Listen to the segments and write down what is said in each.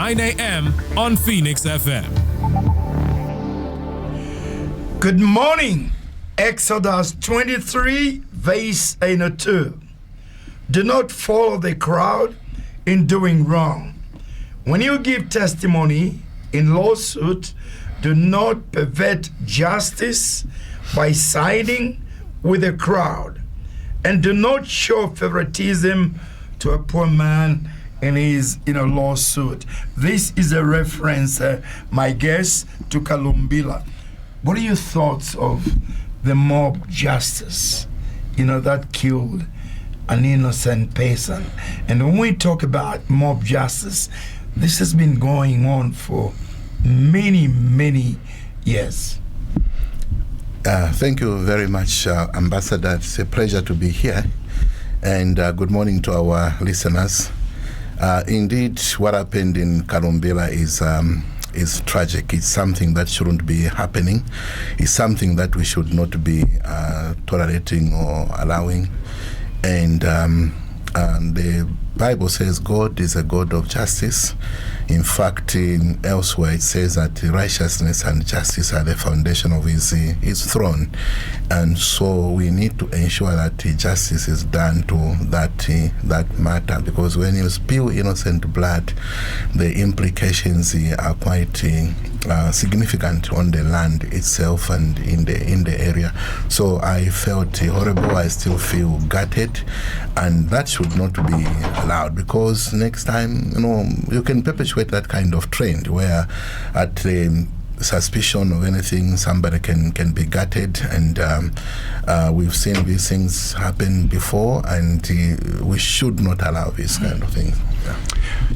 9 a.m. on Phoenix FM. Good morning. Exodus 23, verse 2. Do not follow the crowd in doing wrong. When you give testimony in lawsuit, do not pervert justice by siding with the crowd, and do not show favoritism to a poor man in his lawsuit. This is a reference, my guess, to Kalumbila. What are your thoughts of the mob justice, that killed an innocent person? And when we talk about mob justice, this has been going on for many, many years. Thank you very much, Ambassador. It's a pleasure to be here. And good morning to our listeners. Indeed, what happened in Kalumbila is tragic. It's something that shouldn't be happening. It's something that we should not be tolerating or allowing. And the Bible says God is a God of justice. In fact, elsewhere it says that righteousness and justice are the foundation of his throne. And so we need to ensure that justice is done to that matter, because when you spill innocent blood, the implications are quite significant on the land itself and in the area. So I felt horrible. I still feel gutted, and that should not be allowed, because next time you can perpetuate that kind of trend where at the suspicion of anything somebody can be gutted, and we've seen these things happen before, and we should not allow this kind of thing.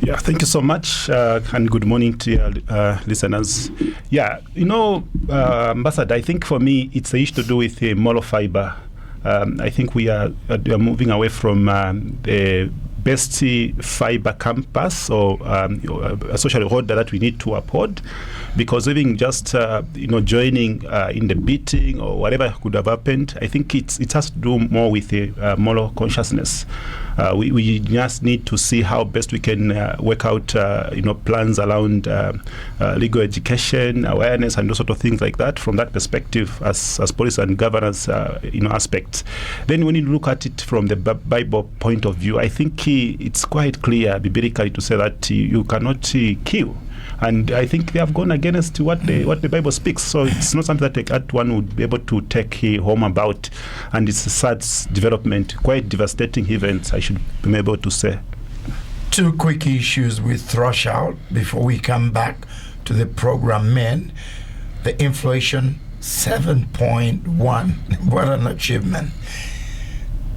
Yeah, thank you so much, and good morning to your listeners. Yeah, Ambassador, I think for me it's a issue to do with moral fiber. I think we are moving away from the best fiber campus or a social order that we need to uphold, because even just joining in the beating or whatever could have happened, I think it has to do more with moral consciousness. We just need to see how best we can work out plans around legal education, awareness, and those sort of things like that from that perspective as policy and governance aspects. Then when you look at it from the Bible point of view, I think it's quite clear biblically to say that you cannot kill. And I think they have gone against what the Bible speaks. So it's not something that one would be able to take home about. And it's a sad development, quite devastating events, I should be able to say. Two quick issues we thrush out before we come back to the program main. The inflation, 7.1. What an achievement.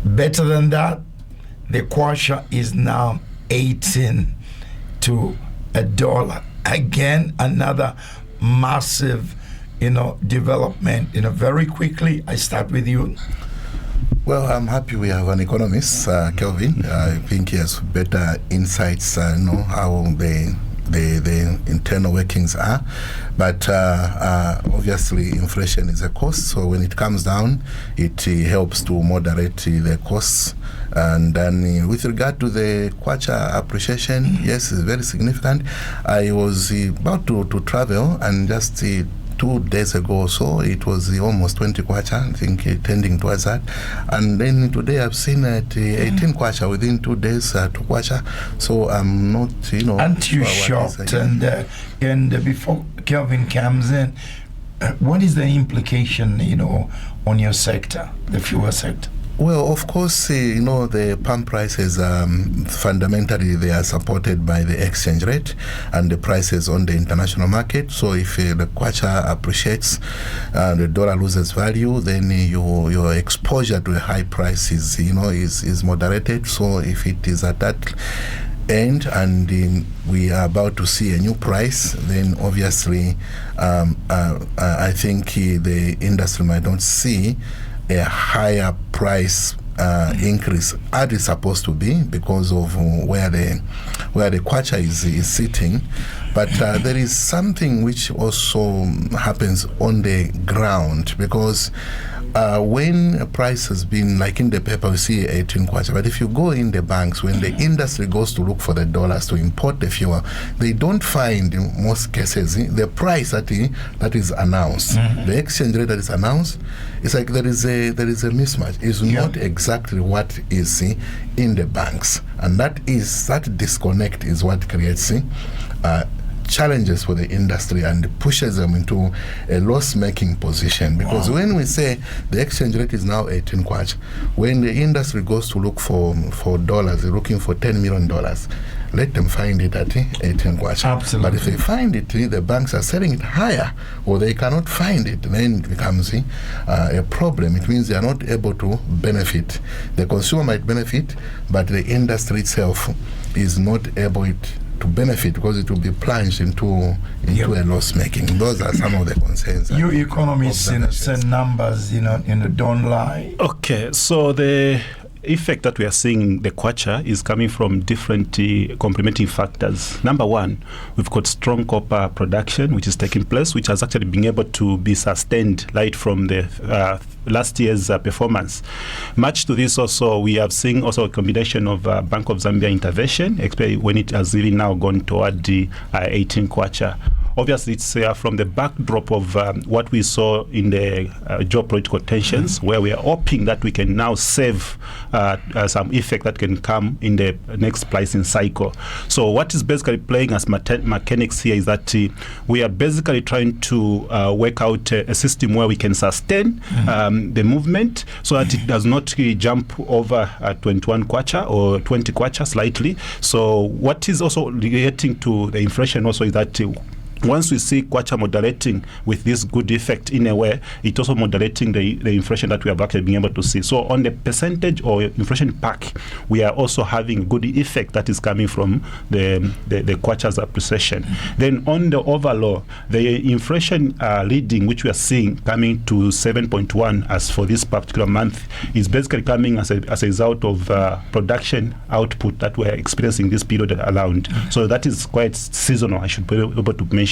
Better than that, the kwacha is now 18 to $1. Again, another massive, development. Very quickly, I start with you. Well, I'm happy we have an economist, Kelvin. I think he has better insights, how the internal workings are. But obviously, inflation is a cost. So when it comes down, it helps to moderate the costs. And then with regard to the kwacha appreciation, yes, it's very significant. I was about to travel, and just 2 days ago or so, it was almost 20 kwacha, I think, tending towards that. And then today I've seen 18 kwacha within 2 days, 2 kwacha. So I'm not, Aren't you shocked? And before Kelvin comes in, what is the implication, on your sector, the fuel sector? Well, of course, the pump prices, fundamentally, they are supported by the exchange rate and the prices on the international market. So if the kwacha appreciates, the dollar loses value, then your exposure to a high price is moderated. So if it is at that end and we are about to see a new price, then obviously I think the industry might not see a higher price increase as it's supposed to be because of where the kwacha is sitting. But there is something which also happens on the ground, because when a price has been, like in the paper, we see 18 kwacha, but if you go in the banks, when the industry goes to look for the dollars to import the fuel, they don't find, in most cases, the price that is announced. The exchange rate that is announced, it's like there is a mismatch. It's not exactly what is in the banks, and that disconnect is what creates challenges for the industry and pushes them into a loss-making position. Because when we say the exchange rate is now 18 kwacha, when the industry goes to look for dollars, they're looking for $10 million. Let them find it at 18 kwacha. Absolutely. But if they find it, the banks are selling it higher, or they cannot find it, then it becomes a problem. It means they are not able to benefit. The consumer might benefit, but the industry itself is not able to benefit because it will be plunged into a loss making. Those are some of the concerns. You economists, send numbers, don't lie. Okay, so the effect that we are seeing in the kwacha is coming from different complementing factors. Number one, we've got strong copper production, which is taking place, which has actually been able to be sustained right from the last year's performance. Much to this also, we have seen also a combination of Bank of Zambia intervention, especially when it has even now gone toward the 18 kwacha. Obviously, it's from the backdrop of what we saw in the geopolitical tensions, where we are hoping that we can now save some effect that can come in the next pricing cycle. So what is basically playing as mechanics here is that we are basically trying to work out a system where we can sustain the movement so that it does not jump over 21 kwacha or 20 kwacha slightly. So what is also relating to the inflation also is that once we see kwacha moderating with this good effect in a way, it's also moderating the inflation that we have actually been able to see. So on the percentage or inflation pack, we are also having a good effect that is coming from the kwacha's appreciation. Then on the overall, the inflation reading, which we are seeing coming to 7.1 as for this particular month, is basically coming as a result of production output that we're experiencing this period around. So that is quite seasonal, I should be able to mention.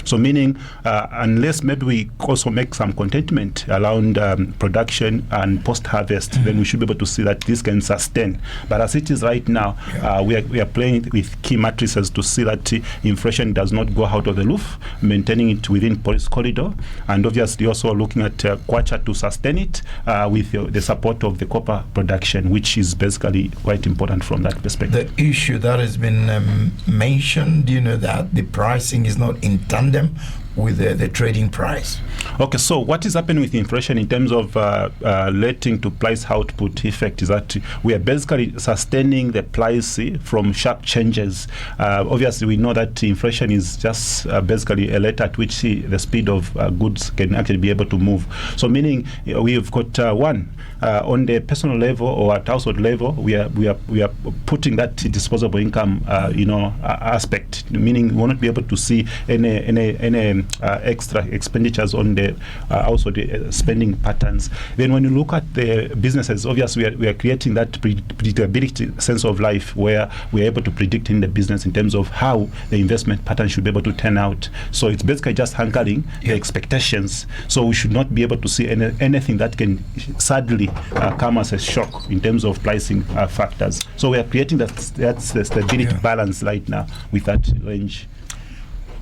So meaning unless maybe we also make some contentment around production and post-harvest, then we should be able to see that this can sustain. But as it is right now, we are playing with key matrices to see that inflation does not go out of the roof, maintaining it within policy corridor, and obviously also looking at kwacha to sustain it with the support of the copper production, which is basically quite important from that perspective. The issue that has been mentioned, that the pricing is not in tandem with the trading price. Okay, so what is happening with inflation in terms of relating to price output effect is that we are basically sustaining the price from sharp changes. Obviously, we know that inflation is just basically a rate at which the speed of goods can actually be able to move. So meaning we have got on the personal level or at household level, we are putting that disposable income aspect, meaning we will not be able to see any extra expenditures on the household spending patterns. Then when you look at the businesses, obviously we are creating that predictability sense of life where we are able to predict in the business in terms of how the investment pattern should be able to turn out. So it's basically just anchoring the expectations. So we should not be able to see anything that can sadly come as a shock in terms of pricing factors. So we are creating that's the stability balance right now with that range.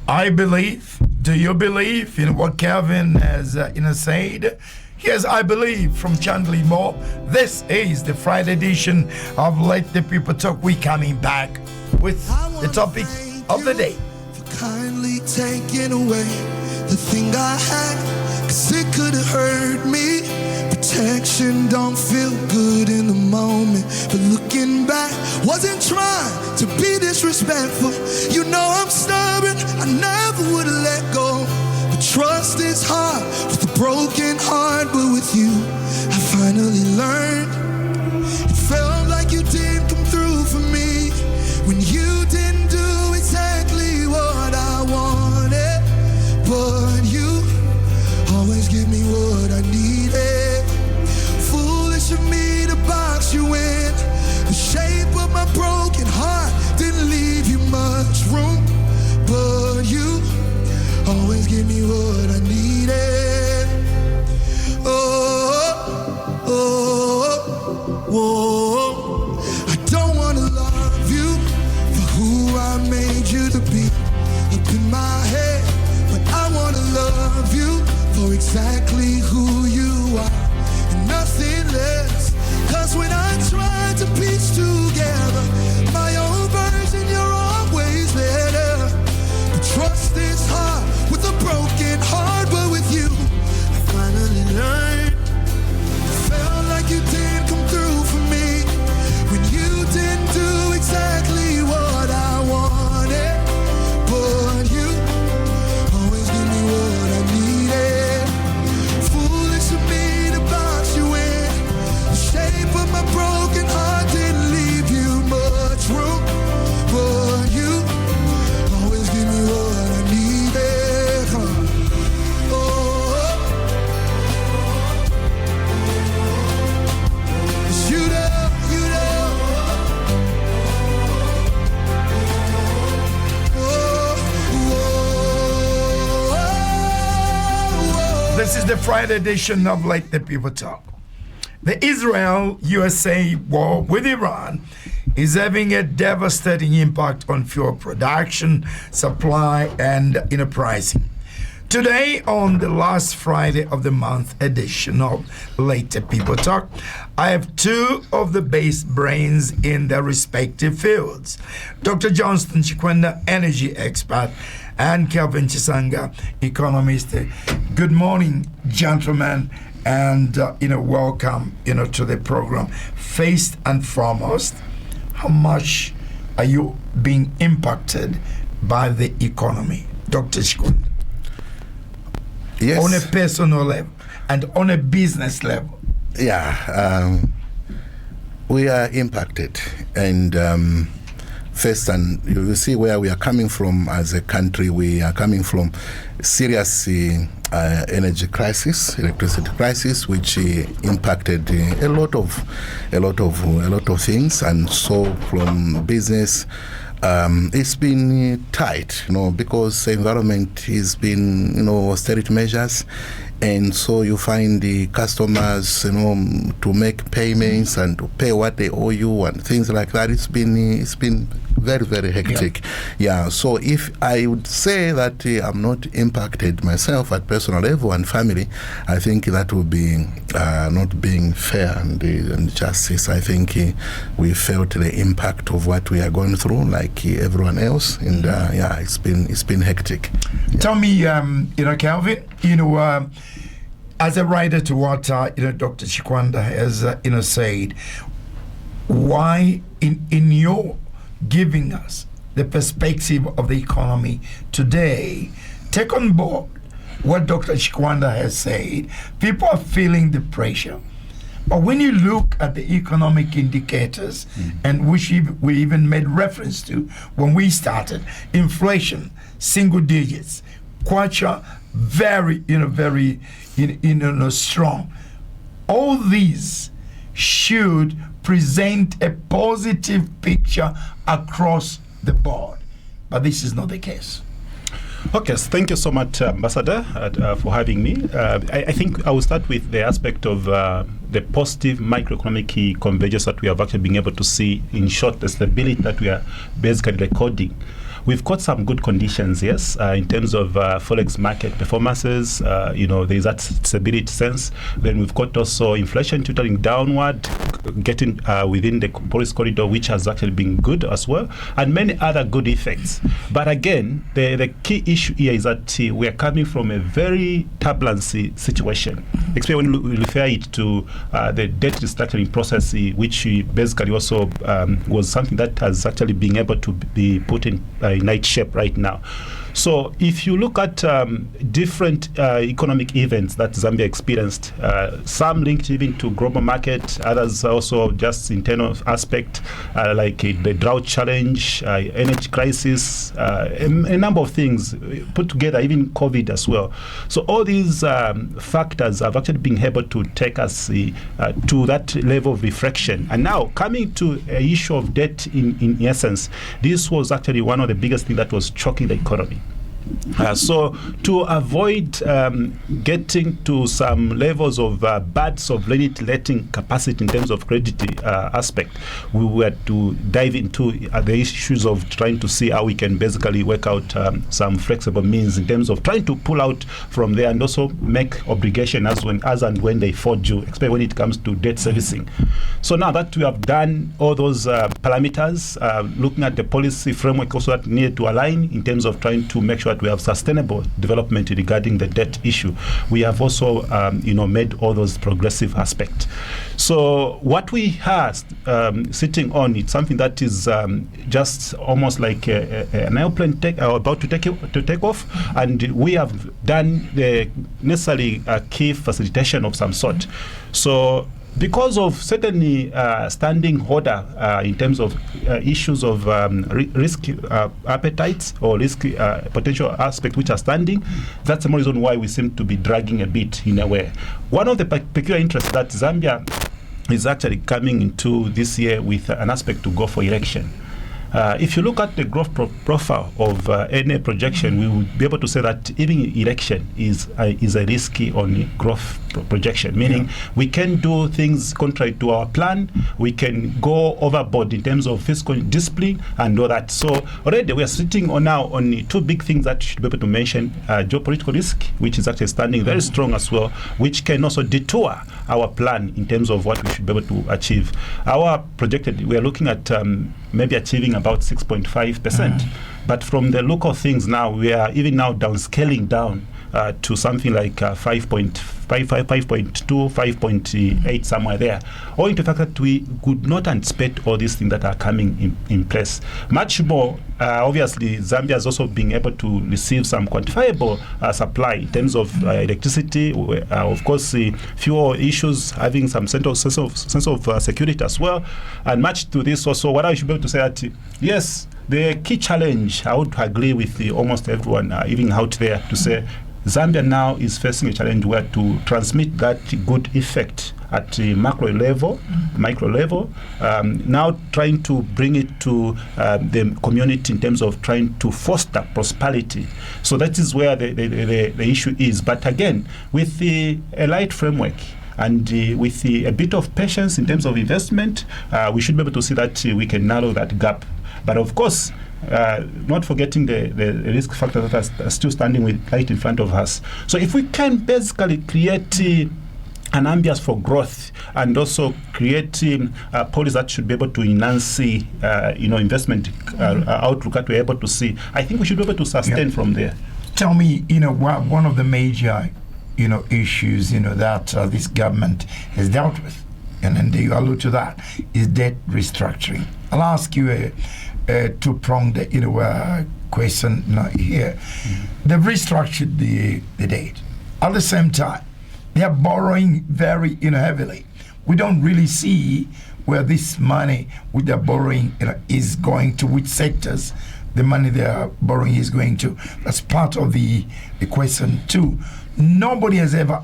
I believe. Do you believe in what Kevin has said? Yes, I believe from Chandley Moore. This is the Friday edition of Let the People Talk. We coming back with the topic of the day. For kindly taking away the thing I had, 'cause it could have hurt me. Protection don't feel good in the moment, but looking back, wasn't trying to be disrespectful. You know I'm stubborn, I never would have let go. But trust is hard with a broken heart, but with you, I finally learned. It felt like you didn't come through for me when you didn't do exactly what I wanted, but you always give me what I needed. Foolish of me to box you in. The shape of my broken heart didn't leave you much room, but you always give me what I needed. Oh, you're exactly who you are, and nothing less. 'Cause when I try to piece together my own version, you're always better. But trust is hard with a broken heart, but with you, I finally learned. Felt like you didn't come through for me when you didn't do exactly what I wanted. But you always give me what I needed. Foolish of me to box you in. The shape of my broken heart didn't leave you much room. But you always give me what I needed. Oh, 'cause you know. This is the Friday edition of Ltpt Talk. The Israel-USA war with Iran is having a devastating impact on fuel production, supply, and pricing. Today, on the last Friday of the month edition of Ltpt Talk, I have two of the best brains in their respective fields. Dr. Johnston Chikwenda, energy expert, and Kelvin Chisanga, economist. Good morning, gentlemen, and welcome to the program. First and foremost, how much are you being impacted by the economy, Dr. Chikwenda? Yes. On a personal level and on a business level. Yeah, we are impacted, and first, and you will see where we are coming from as a country. We are coming from serious energy crisis, electricity crisis, which impacted a lot of things, and so from business. It's been tight, because the environment has been, austerity measures, and so you find the customers, to make payments and to pay what they owe you and things like that. It's been very, very hectic. Yeah. So if I would say that I'm not impacted myself at personal level and family, I think that would be not being fair and justice. I think we felt the impact of what we are going through, like everyone else, and it's been hectic. Tell me, Calvin, as a rider to what Dr. Chikwanda has said, why in your giving us the perspective of the economy today, take on board what Dr. Chikwanda has said. People are feeling the pressure. But when you look at the economic indicators, and which we even made reference to when we started, inflation, single digits, Kwacha, very strong. All these should present a positive picture across the board, but this is not the case. Okay, so thank you so much, Ambassador, for having me. I think I will start with the aspect of the positive microeconomic convergence that we have actually been able to see. In short, the stability that we are basically recording. We've got some good conditions, yes, in terms of forex market performances. There's that stability sense. Then we've got also inflation tutoring downward, getting within the policy corridor, which has actually been good as well, and many other good effects. But again, the key issue here is that we are coming from a very turbulent situation, especially when we refer it to the debt restructuring process, which basically also was something that has actually been able to be put in night shape right now. So if you look at different economic events that Zambia experienced, some linked even to global market, others also just internal aspect, like the drought challenge, energy crisis, a number of things put together, even COVID as well. So all these factors have actually been able to take us to that level of reflection. And now coming to an issue of debt in essence, this was actually one of the biggest things that was choking the economy. So to avoid getting to some levels of bad sovereignty-letting capacity in terms of credit aspect, we were to dive into the issues of trying to see how we can basically work out some flexible means in terms of trying to pull out from there and also make obligation as and when they fall due, especially when it comes to debt servicing. So now that we have done all those parameters, looking at the policy framework also that needed to align in terms of trying to make sure that we have sustainable development regarding the debt issue, we have also made all those progressive aspects. So what we have sitting on, it's something that is just almost like an airplane about to take off, and we have done the necessary key facilitation of some sort. So because of certainly standing order in terms of issues of risk appetites or risk potential aspects which are standing, that's the reason why we seem to be dragging a bit in a way. One of the peculiar interests that Zambia is actually coming into this year with an aspect to go for election. If you look at the growth profile of any projection, we would be able to say that even election is a risky on growth projection, meaning we can do things contrary to our plan, we can go overboard in terms of fiscal discipline and all that. So already we are sitting on now on two big things that you should be able to mention: geopolitical risk, which is actually standing very strong as well, which can also detour our plan in terms of what we should be able to achieve. Our projected, we are looking at maybe achieving about 6.5%. But from the look of things now, we are even now downscaling down to something like 5.2, 5.8, somewhere there, owing to the fact that we could not anticipate all these things that are coming in place. Much more, obviously, Zambia has also been able to receive some quantifiable supply in terms of electricity, of course, fuel issues, having some sense of security as well. And much to this also, what I should be able to say that, yes, the key challenge, I would agree with almost everyone, even out there, to say Zambia now is facing a challenge where to transmit that good effect at the macro level, micro level, now trying to bring it to the community in terms of trying to foster prosperity. So that is where the issue is. But again, with a light framework, and with a bit of patience in terms of investment, we should be able to see that we can narrow that gap. But of course, not forgetting the risk factors that are still standing right in front of us. So if we can basically create an ambience for growth and also creating policies that should be able to enhance investment outlook that we're able to see, I think we should be able to sustain from there. Tell me, one of the major issues that this government has dealt with, and then you allude to that, is debt restructuring. I'll ask you a two-pronged question here. They've restructured the debt. At the same time, they are borrowing very heavily. We don't really see where this money with their borrowing is going to, which sectors the money they are borrowing is going to. That's part of the question too. Nobody has ever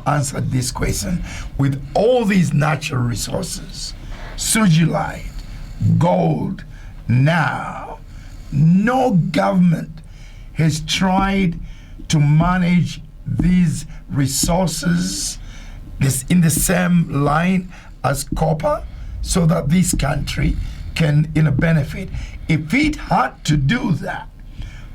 answered this question. With all these natural resources, sugilite, gold, now, no government has tried to manage these resources in the same line as copper so that this country can benefit. If it had to do that,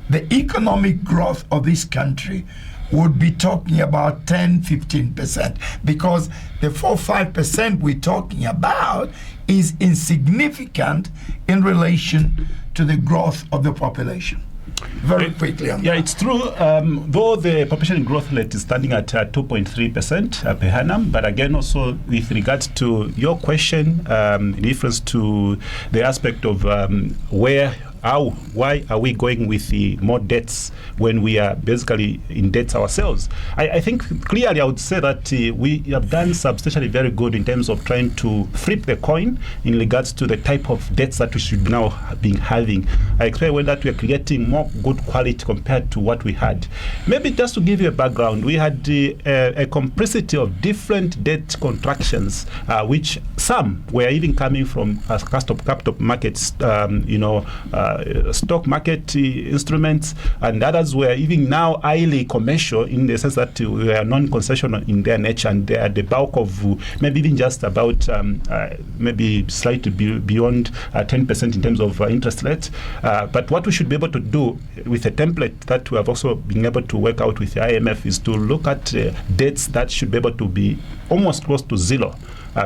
the economic growth of this country would be talking about 10-15%, because the 4-5% we're talking about is insignificant in relation to the growth of the population. Very quickly on that. It's true. Though the population growth rate is standing at 2.3% per annum, but again, also with regards to your question, in reference to the aspect of why are we going with the more debts when we are basically in debt ourselves? I think clearly I would say that we have done substantially very good in terms of trying to flip the coin in regards to the type of debts that we should now be having. I expect that we are creating more good quality compared to what we had. Maybe just to give you a background, we had a complexity of different debt contractions, which some were even coming from capital markets, stock market instruments, and others were even now highly commercial in the sense that we are non-concessional in their nature, and they are the bulk of maybe even just about maybe slightly beyond 10% in terms of interest rate. But what we should be able to do with a template that we have also been able to work out with the IMF is to look at debts that should be able to be almost close to 0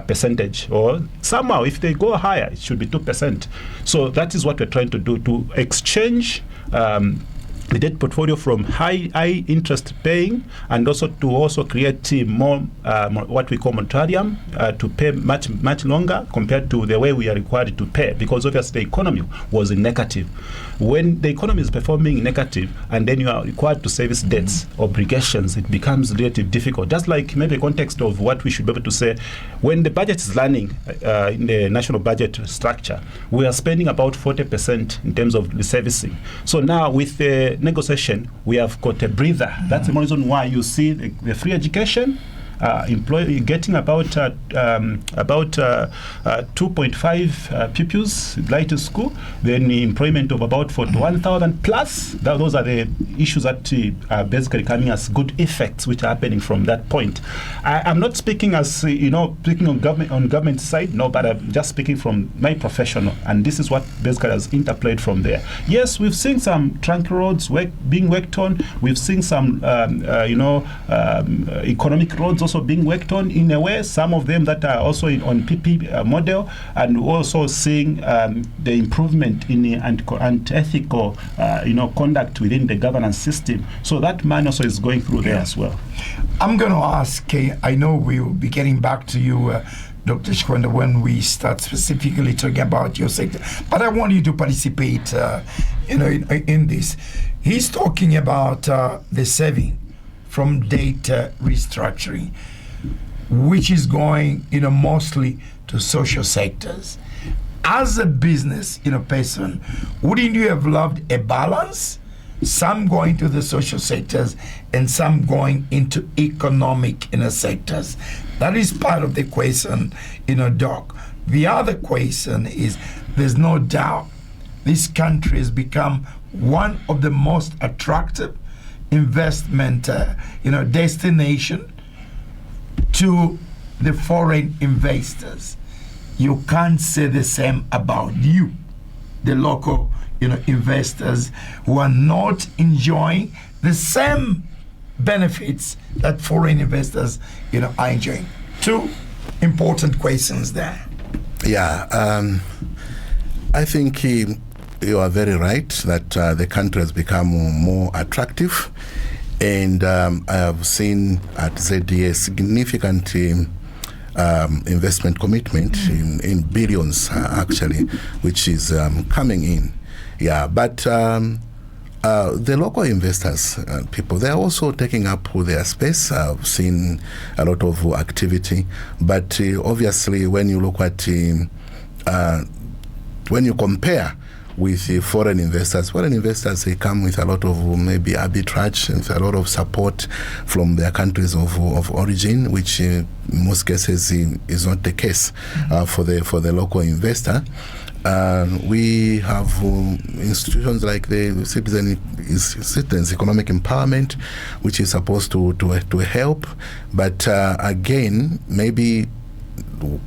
percentage, or somehow if they go higher it should be 2%. So that is what we're trying to do, to exchange the debt portfolio from high interest paying, and also create more what we call moratorium to pay much longer compared to the way we are required to pay, because obviously the economy was in negative. When the economy is performing negative and then you are required to service debts, obligations, it becomes relatively difficult. Just like maybe the context of what we should be able to say, when the budget is running in the national budget structure, we are spending about 40% in terms of the servicing. So now with the negotiation, we have got a breather. That's the reason why you see the free education getting about 2.5 pupils right to school, then employment of about 41,000 plus. Those are the issues that are basically coming as good effects which are happening from that point. I'm not speaking as speaking on government side, no, but I'm just speaking from my professional, and this is what basically has interplayed from there. Yes, we've seen some trunk roads being worked on. We've seen some economic roads also being worked on in a way, some of them that are also on PP model, and also seeing the improvement in the ethical conduct within the governance system. So that man also is going through there as well. I'm going to ask, I know we will be getting back to you, Dr. Chikwenda, when we start specifically talking about your sector, but I want you to participate in this. He's talking about the saving from data restructuring, which is going, mostly to social sectors. As a business, person, wouldn't you have loved a balance? Some going to the social sectors and some going into economic sectors. That is part of the question, Doc. The other question is, there's no doubt this country has become one of the most attractive investment destination to the foreign investors. You can't say the same about you, the local investors, who are not enjoying the same benefits that foreign investors are enjoying. Two important questions there. Yeah, I think you are very right that the country has become more attractive, and I have seen at ZDA significant investment commitment in billions actually, which is coming in. Yeah, but the local investors, people, they're also taking up their space. I've seen a lot of activity, but obviously when you look at when you compare with foreign investors, they come with a lot of maybe arbitrage and a lot of support from their countries of origin, which in most cases is not the case for the local investor. We have institutions like the Citizens Economic Empowerment, which is supposed to help, but again, maybe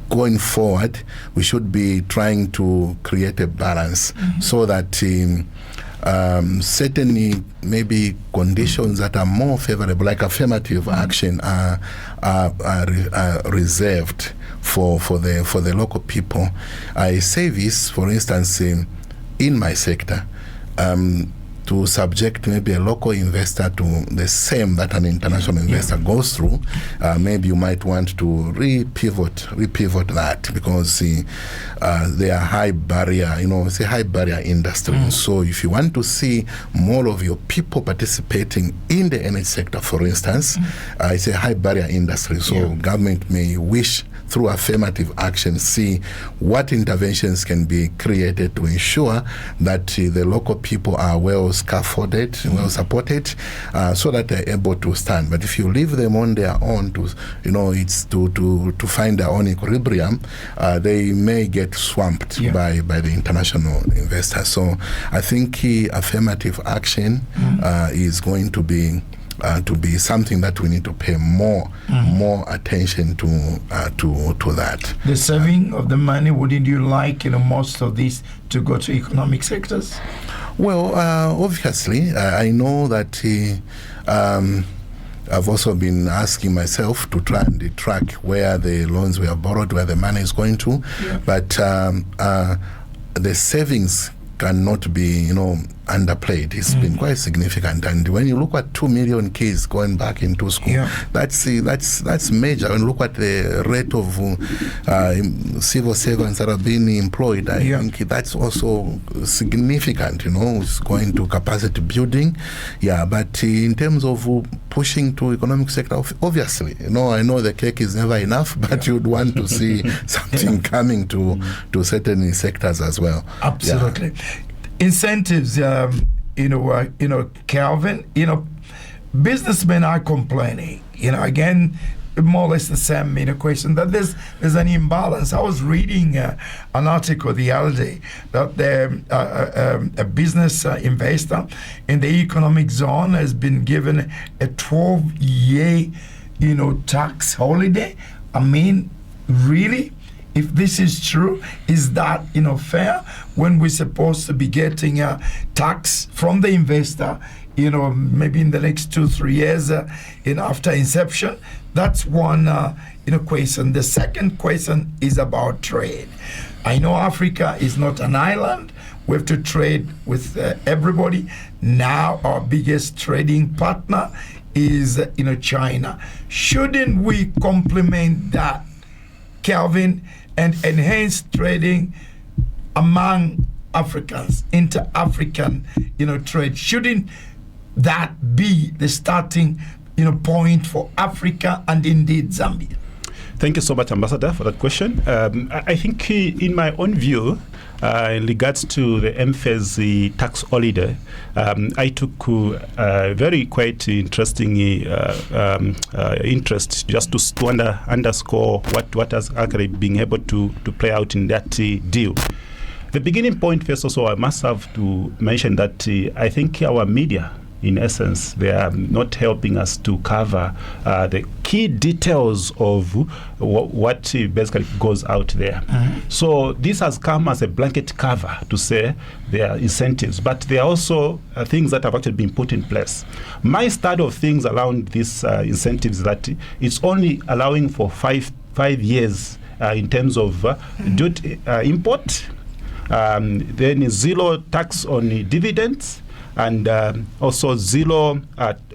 going forward, we should be trying to create a balance so that certainly maybe conditions that are more favorable, like affirmative action, are reserved for the local people. I say this, for instance, in my sector, to subject maybe a local investor to the same that an international investor goes through, maybe you might want to repivot that, because they are high barrier, it's a high barrier industry. So if you want to see more of your people participating in the energy sector, for instance, it's a high barrier industry. So government may wish through affirmative action, see what interventions can be created to ensure that the local people are well scaffolded, well supported, so that they're able to stand. But if you leave them on their own to, it's to find their own equilibrium, they may get swamped by the international investors. So I think affirmative action is going to be something that we need to pay more attention to that. The saving of the money, wouldn't you like most of this to go to economic sectors? Well, obviously, I know that I've also been asking myself to try and track where the loans we have borrowed, where the money is going to, but the savings cannot be, underplayed. It's been quite significant, and when you look at 2 million kids going back into school, that's major. When you look at the rate of civil servants that are being employed, I think that's also significant. It's going to capacity building, But in terms of pushing to economic sector, obviously, I know the cake is never enough, but you'd want to see something coming to certain sectors as well. Absolutely. Incentives, Calvin, businessmen are complaining, again, more or less the same question, that there's an imbalance. I was reading an article the other day that a business investor in the economic zone has been given a 12-year, tax holiday. I mean, really? If this is true, is that fair when we're supposed to be getting a tax from the investor, maybe in the next 2-3 years, after inception? That's one question. The second question is about trade. I know Africa is not an island. We have to trade with everybody. Now our biggest trading partner is China. Shouldn't we complement that, Calvin, and enhance trading among Africans, inter-African, trade? Shouldn't that be the starting, point for Africa and indeed Zambia? Thank you so much, Ambassador, for that question. I think in my own view, in regards to the MFES tax holiday, I took very quite interesting interest just to underscore what has actually been able to play out in that deal. The beginning point, first also, I must have to mention that I think our media, in essence, they are not helping us to cover the key details of what basically goes out there. So this has come as a blanket cover to say there are incentives, but there are also things that have actually been put in place. My study of things around these incentives, that it's only allowing for five years in terms of duty import, then zero tax on dividends, and also zero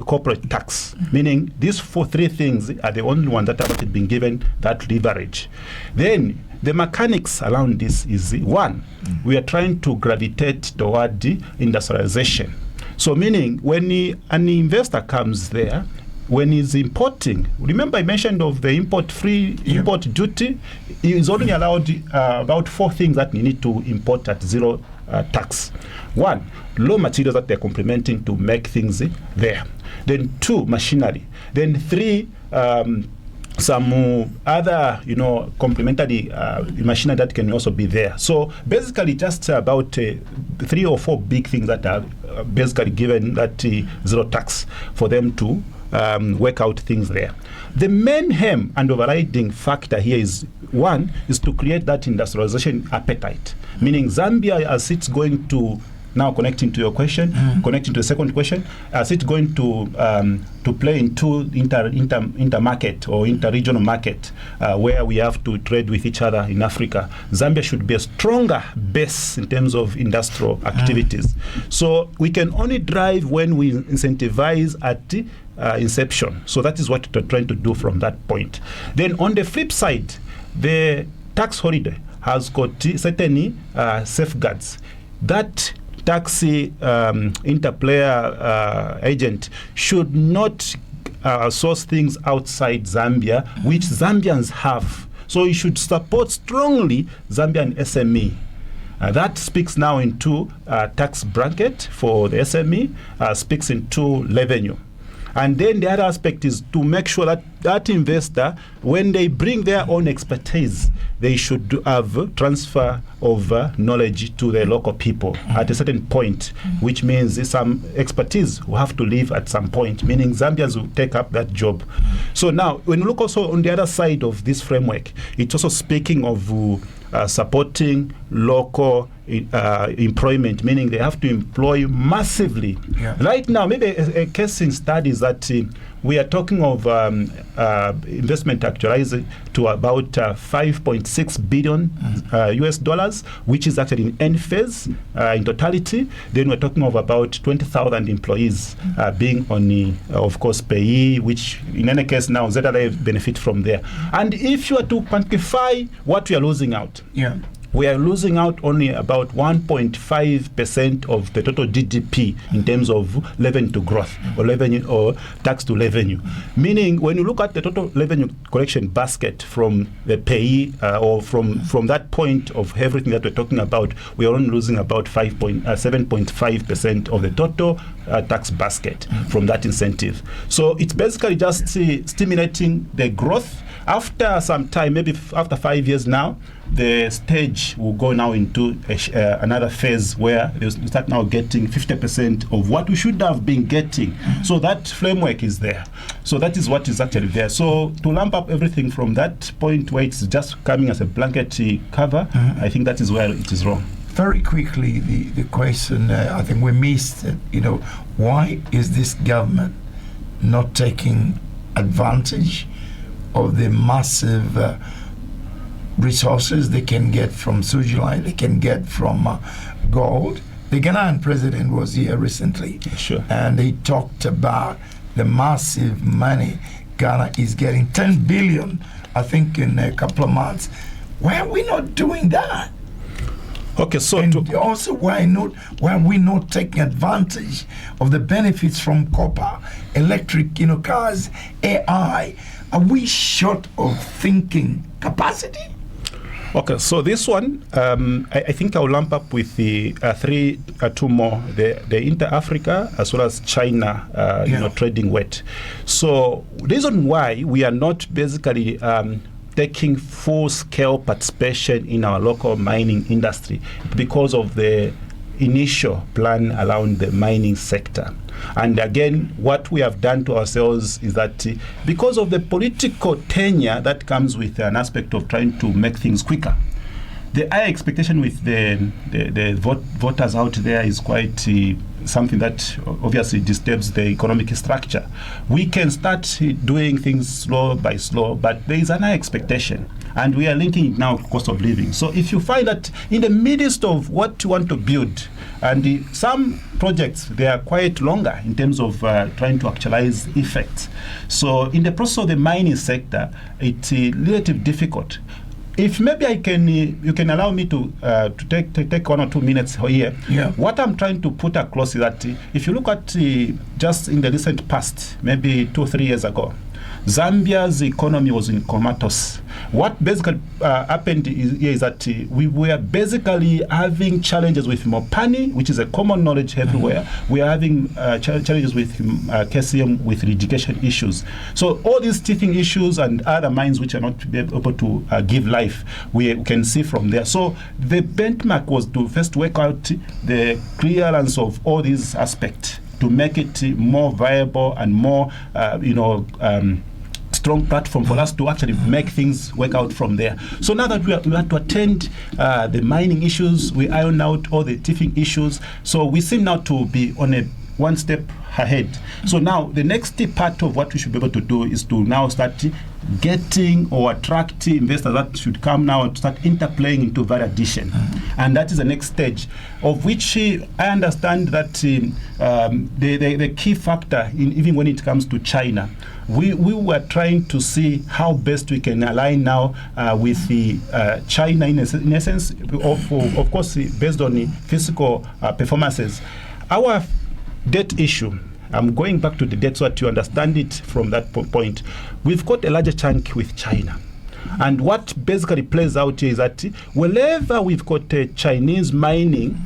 corporate tax, meaning these three things are the only ones that have been given that leverage. Then the mechanics around this is one, we are trying to gravitate toward the industrialization. So meaning when an investor comes there, when he's importing, remember I mentioned of the import duty, he is only allowed about 4 things that you need to import at zero tax. 1, raw materials that they're complementing to make things there. Then 2, machinery. Then 3, some other, complementary machinery that can also be there. So basically just about 3 or 4 big things that are basically given that zero tax for them to work out things there. The main aim and overriding factor here is, 1, is to create that industrialization appetite, meaning Zambia, as it's going to, now connecting to your question, connecting to the second question, as it's going to play into inter-market or inter-regional market where we have to trade with each other in Africa, Zambia should be a stronger base in terms of industrial activities. So we can only drive when we incentivize at the inception. So that is what we're trying to do from that point. Then on the flip side, the tax holiday has got certain safeguards. That taxi interplayer agent should not source things outside Zambia, which Zambians have. So you should support strongly Zambian SME. That speaks now into tax bracket for the SME, speaks into revenue. And then the other aspect is to make sure that that investor, when they bring their own expertise, they should have transfer of knowledge to the local people at a certain point, which means some expertise will have to leave at some point, meaning Zambians will take up that job. So now, when you look also on the other side of this framework, it's also speaking of supporting local employment, meaning they have to employ massively. Yeah. Right now, maybe a case in study is that we are talking of investment actualized to about 5.6 billion US dollars, which is actually in end phase in totality. Then we're talking of about 20,000 employees being on the, of course, payee, which in any case now ZLA benefit from there. And if you are to quantify what we are losing out, we are losing out only about 1.5% of the total GDP in terms of revenue to growth or revenue or tax to revenue. Meaning, when you look at the total revenue collection basket from the payee or from that point of everything that we're talking about, we are only losing about 7.5% of the total tax basket from that incentive. So it's basically just stimulating the growth. After some time, maybe after 5 years now, the stage will go now into another phase where they start now getting 50% of what we should have been getting. So that framework is there. So that is what is actually there. So to lump up everything from that point where it's just coming as a blanket cover, I think that is where it is wrong. Very quickly, the question, I think we missed, why is this government not taking advantage of the massive resources they can get from Sujilai, they can get from gold? The Ghanaian president was here recently, and he talked about the massive money Ghana is getting, 10 billion, I think, in a couple of months. Why are we not doing that? Okay, so and also why are we not taking advantage of the benefits from copper, electric, cars, AI? Are we short of thinking capacity? Okay, so this one, I think I'll lump up with the two more, the Inter-Africa as well as China, trading weight. So the reason why we are not basically taking full-scale participation in our local mining industry because of the initial plan around the mining sector. And again, what we have done to ourselves is that because of the political tenure that comes with an aspect of trying to make things quicker, the high expectation with the voters out there is quite something that obviously disturbs the economic structure. We can start doing things slow by slow, but there is an high expectation. And we are linking it now to cost of living. So if you find that in the midst of what you want to build, and some projects, they are quite longer in terms of trying to actualize effects. So in the process of the mining sector, it's relatively difficult. If maybe you can allow me to take 1 or 2 minutes here. Yeah. What I'm trying to put across is that if you look at just in the recent past, maybe 2 or 3 years ago, Zambia's economy was in comatose. What basically happened is that we were basically having challenges with Mopani, which is a common knowledge everywhere. We are having challenges with KCM with irrigation issues. So all these teething issues and other mines which are not able to give life, we can see from there. So the benchmark was to first work out the clearance of all these aspects to make it more viable and more, strong platform for us to actually make things work out from there. So now that we have to attend the mining issues, we iron out all the teething issues. So we seem now to be on a one step ahead. So now the next part of what we should be able to do is to now start getting or attracting investors that should come now and start interplaying into value addition. And that is the next stage, of which I understand that the key factor, even when it comes to China, we were trying to see how best we can align now with the China in essence, of course, based on the physical performances. Our debt issue, I'm going back to the debt so that you understand it from that point. We've got a larger chunk with China. And what basically plays out here is that wherever we've got Chinese mining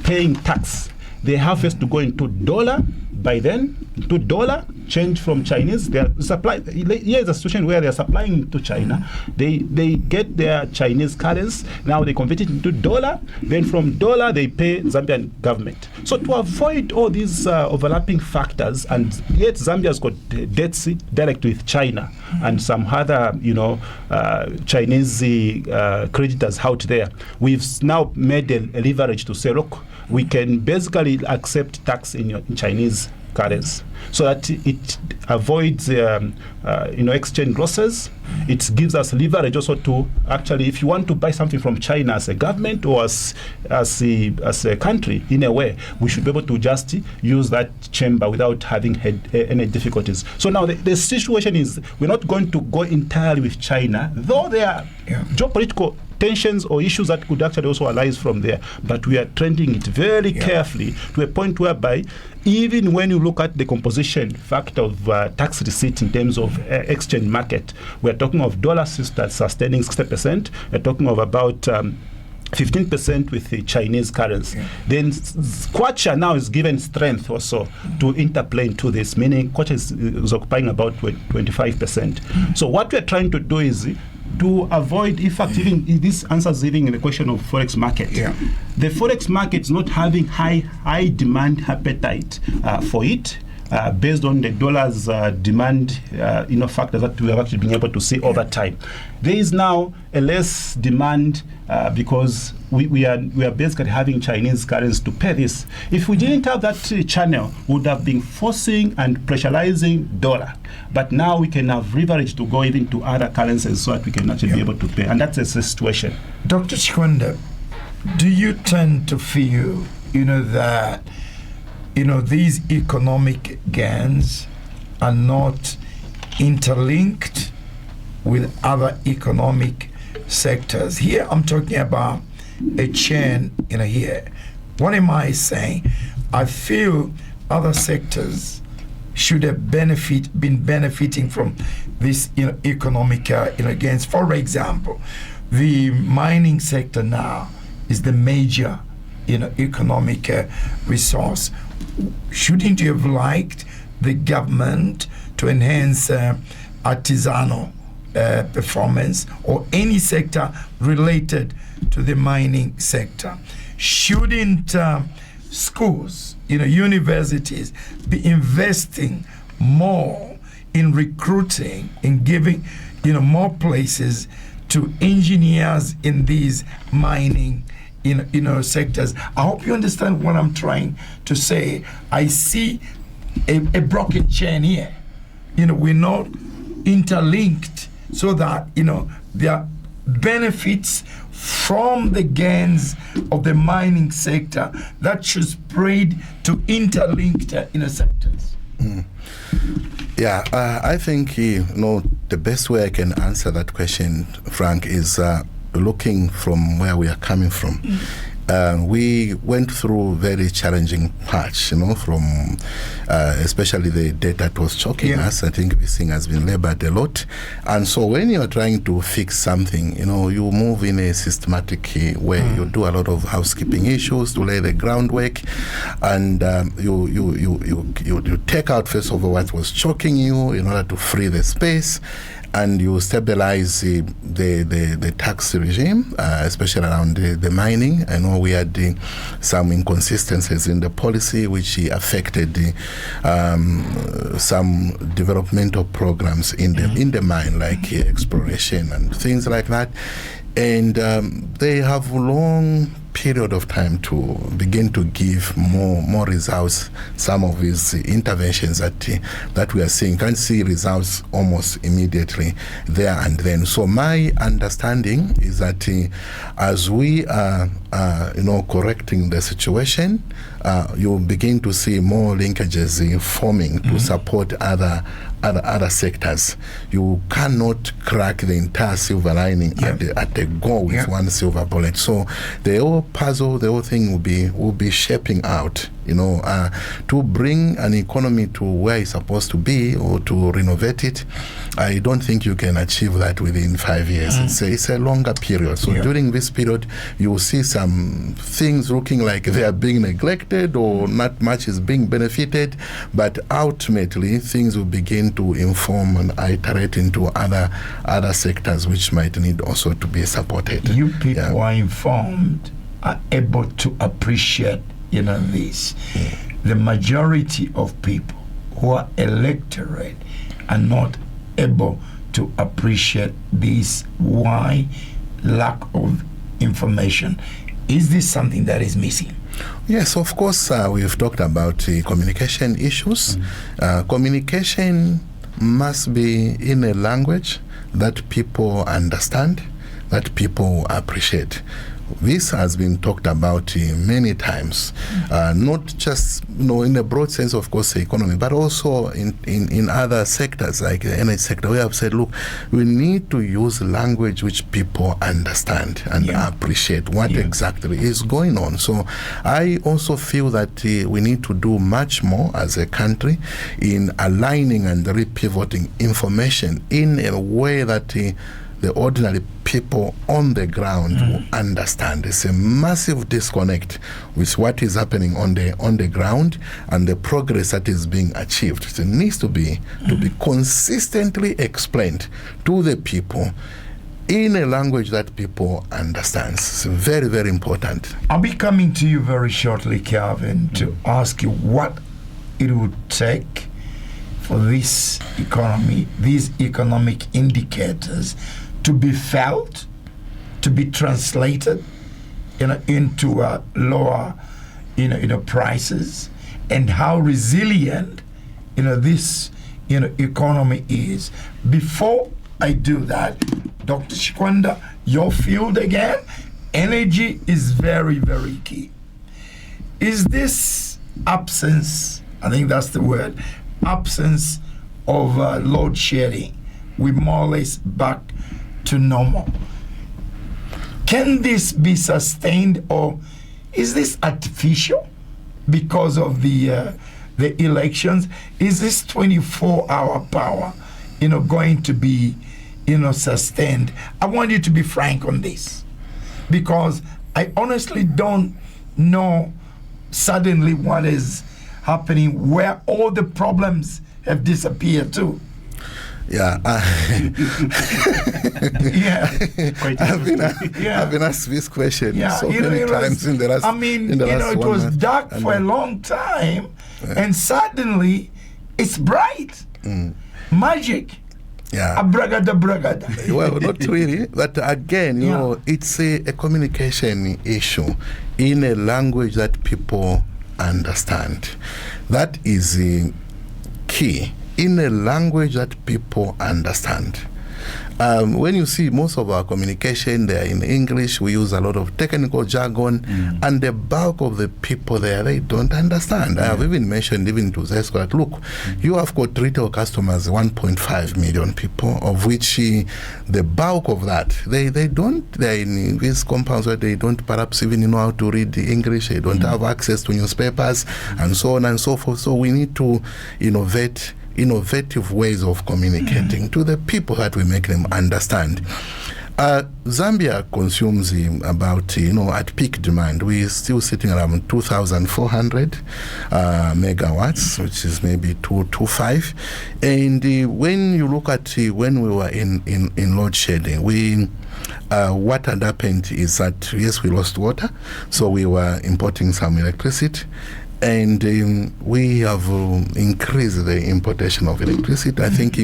paying tax, they have first to go into dollar. By then, to dollar change from Chinese. They are supply. Here is a situation where they are supplying to China. They get their Chinese currency. Now they convert it into dollar. Then from dollar they pay Zambian government. So to avoid all these overlapping factors, and yet Zambia's got debts direct with China and some other Chinese creditors out there. We've now made a leverage to say, look, we can basically accept tax in Chinese currency, so that it avoids exchange losses. It gives us leverage also to actually, if you want to buy something from China as a government or as a country, in a way, we should be able to just use that chamber without having had any difficulties. So now the situation is, we're not going to go entirely with China, though there are geopolitical tensions or issues that could actually also arise from there, but we are trending it very carefully to a point whereby even when you look at the composition factor of tax receipt in terms of exchange market, we're talking of dollar sustaining 60%, we're talking of about 15% with the Chinese currency. Then Kwacha now is given strength also to interplay into this, meaning Kwacha is occupying about 25%. So what we're trying to do is to avoid, in fact, even this answers even in the question of forex market. The forex market is not having high demand appetite for it. Based on the dollar's demand, factors that we have actually been able to see over time. There is now a less demand because we are basically having Chinese currency to pay this. If we didn't have that channel, we would have been forcing and pressurizing dollar. But now we can have leverage to go even to other currencies so that we can actually be able to pay. And that's the situation. Dr. Chikwenda, do you tend to feel, that these economic gains are not interlinked with other economic sectors? Here I'm talking about a chain here. What am I saying? I feel other sectors should have been benefiting from this economic gains. For example, the mining sector now is the major economic resource. Shouldn't you have liked the government to enhance artisanal performance or any sector related to the mining sector? Shouldn't schools, universities be investing more in recruiting, in giving, more places to engineers in these mining sectors? I hope you understand what I'm trying to say. I see a broken chain here. We're not interlinked so that, there are benefits from the gains of the mining sector that should spread to interlinked sectors. I think, the best way I can answer that question, Frank, is looking from where we are coming from. We went through very challenging patch, from especially the debt that was choking us. I think this thing has been labored a lot. And so when you're trying to fix something, you move in a systematic way. You do a lot of housekeeping issues to lay the groundwork, and you take out first of all what was choking you in order to free the space. And you stabilize the tax regime, especially around the mining. I know we had some inconsistencies in the policy which affected some developmental programs in the mine, like exploration and things like that. And they have long period of time to begin to give more results. Some of these interventions that we are seeing can see results almost immediately there and then. So my understanding is that as we are correcting the situation, you begin to see more linkages forming to support other sectors. You cannot crack the entire silver lining at the goal with one silver bullet. So the whole puzzle, the whole thing will be shaping out To bring an economy to where it's supposed to be or to renovate it, I don't think you can achieve that within 5 years. It's a longer period. So during this period, you will see some things looking like they are being neglected or not much is being benefited, but ultimately things will begin to inform and iterate into other sectors which might need also to be supported. You people who are informed are able to appreciate this. The majority of people who are electorate are not able to appreciate this. Why? Lack of information. Is this something that is missing? Yes, of course. We've talked about communication issues. Communication must be in a language that people understand, that people appreciate. This has been talked about many times, not just in a broad sense, of course, the economy, but also in other sectors like the energy sector. We have said, look, we need to use language which people understand and appreciate what exactly is going on. So I also feel that we need to do much more as a country in aligning and repivoting information in a way that the ordinary people on the ground will understand. There's a massive disconnect with what is happening on the ground and the progress that is being achieved. It needs to be consistently explained to the people in a language that people understand. It's very, very important. I'll be coming to you very shortly, Calvin, to ask you what it would take for this economy, these economic indicators, to be felt, to be translated, into lower, prices, and how resilient, this, economy is. Before I do that, Dr. Chikwanda, your field again, energy is very, very key. Is this absence, I think that's the word, absence of load shedding, we more or less back to normal? Can this be sustained, or is this artificial because of the elections? Is this 24-hour power, going to be, sustained? I want you to be frank on this, because I honestly don't know suddenly what is happening, where all the problems have disappeared too. Yeah, I've been asked this question so many times in the last. It was dark for a long time, and suddenly it's bright. Magic. Yeah. Abragada. Well, not really, but again, it's a communication issue in a language that people understand. That is key. In a language that people understand. When you see most of our communication, they are in English. We use a lot of technical jargon, and the bulk of the people there, they don't understand. I have even mentioned, even to Zesco, that look, you have got retail customers, 1.5 million people, of which the bulk of that, they're in these compounds where they don't perhaps even know how to read the English, they don't have access to newspapers, and so on and so forth. So we need to innovative ways of communicating to the people that we make them understand. Zambia consumes about, at peak demand, we're still sitting around 2,400 megawatts, which is maybe 225. And when you look at when we were in load shedding, what had happened is that, yes, we lost water, so we were importing some electricity. And we have increased the importation of electricity. I think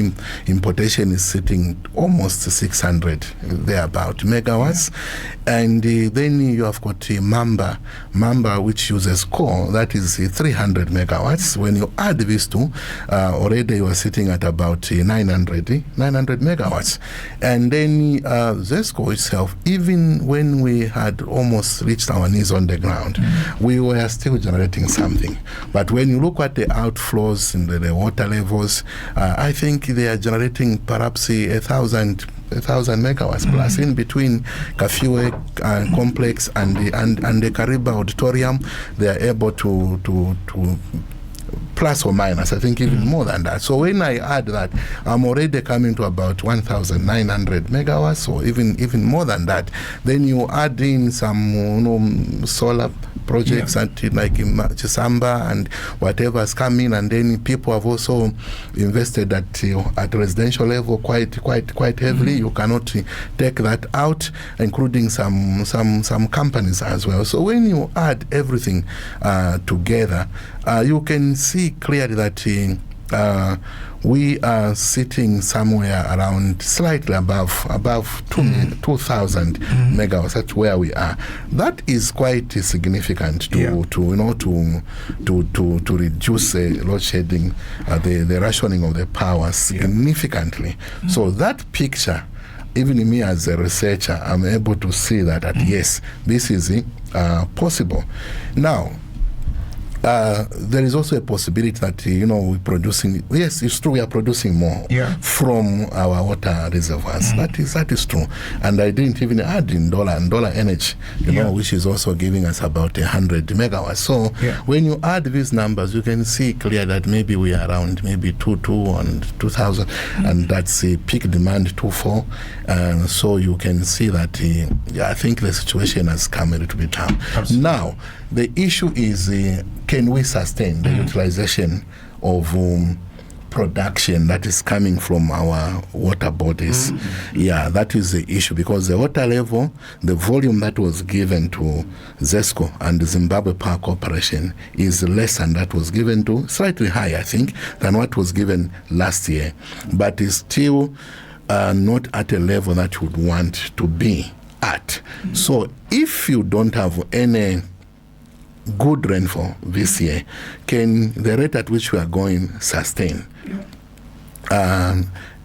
importation is sitting almost 600 thereabout megawatts. And then you have got Mamba, which uses coal, that is 300 megawatts. When you add these two, already you are sitting at about 900 megawatts. And then Zesco itself, even when we had almost reached our knees on the ground, we were still generating something. But when you look at the outflows and the water levels, I think they are generating perhaps 1,000 1,000 megawatts plus. In between Kafue complex and the Kariba auditorium, they are able to plus or minus, I think even more than that. So when I add that, I'm already coming to about 1,900 megawatts, or even more than that. Then you add in some solar projects like in Chisamba and whatever's coming, and then people have also invested at residential level quite heavily. You cannot take that out, including some companies as well. So when you add everything together, you can see clearly that we are sitting somewhere around slightly above 2,000 megawatts. That's where we are. That is quite significant to reduce load shedding, the rationing of the power significantly. So that picture, even me as a researcher, I'm able to see that yes, this is possible. Now, there is also a possibility that we're producing. Yes, it's true. We are producing more from our water reservoirs. That is true. And I didn't even add in dollar energy, which is also giving us about 100 megawatts. So when you add these numbers, you can see clear that maybe we are around maybe 2,200 and 2,000, and that's a peak demand 2,400. And so you can see that I think the situation has come a little bit down. Now, the issue is, can we sustain the utilization of production that is coming from our water bodies? Yeah, that is the issue, because the water level, the volume that was given to ZESCO and the Zimbabwe Power Corporation is less than that was given to, slightly higher, I think, than what was given last year, but is still not at a level that you would want to be at. So if you don't have any good rainfall this year, can the rate at which we are going sustain?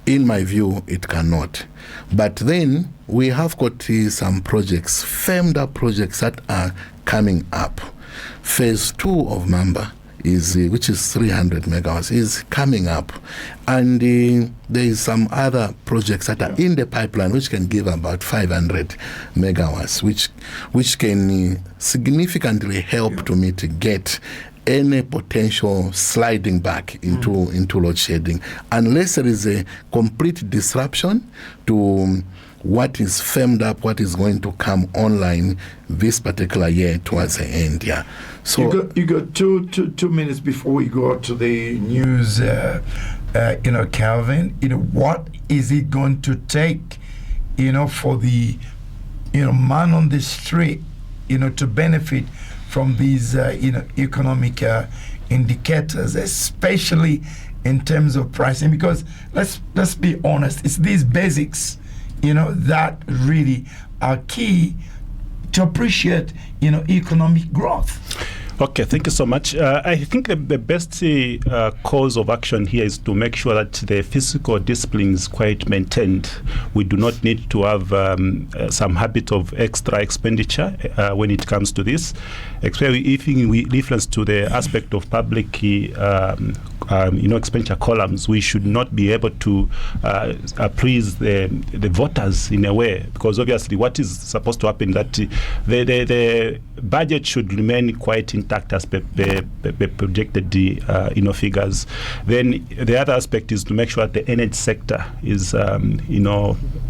In my view, it cannot. But then we have got some projects, firmed up projects that are coming up. Phase 2 of Mamba which is 300 megawatts, is coming up, and there is some other projects that are in the pipeline which can give about 500 megawatts, which can significantly help to mitigate any potential sliding back into load shedding, unless there is a complete disruption to what is firmed up, what is going to come online this particular year towards the end. So you got two minutes before we go to the news. Calvin, what is it going to take, for the man on the street, to benefit from these economic indicators, especially in terms of pricing? Because let's be honest, it's these basics that really are key to appreciate economic growth. Okay, thank you so much. I think the best cause of action here is to make sure that the fiscal discipline is quite maintained. We do not need to have some habit of extra expenditure when it comes to this, especially if we reference to the aspect of public expenditure columns. We should not be able to please the voters in a way, because obviously what is supposed to happen that the budget should remain quite intact as per the projected figures. Then the other aspect is to make sure that the energy sector is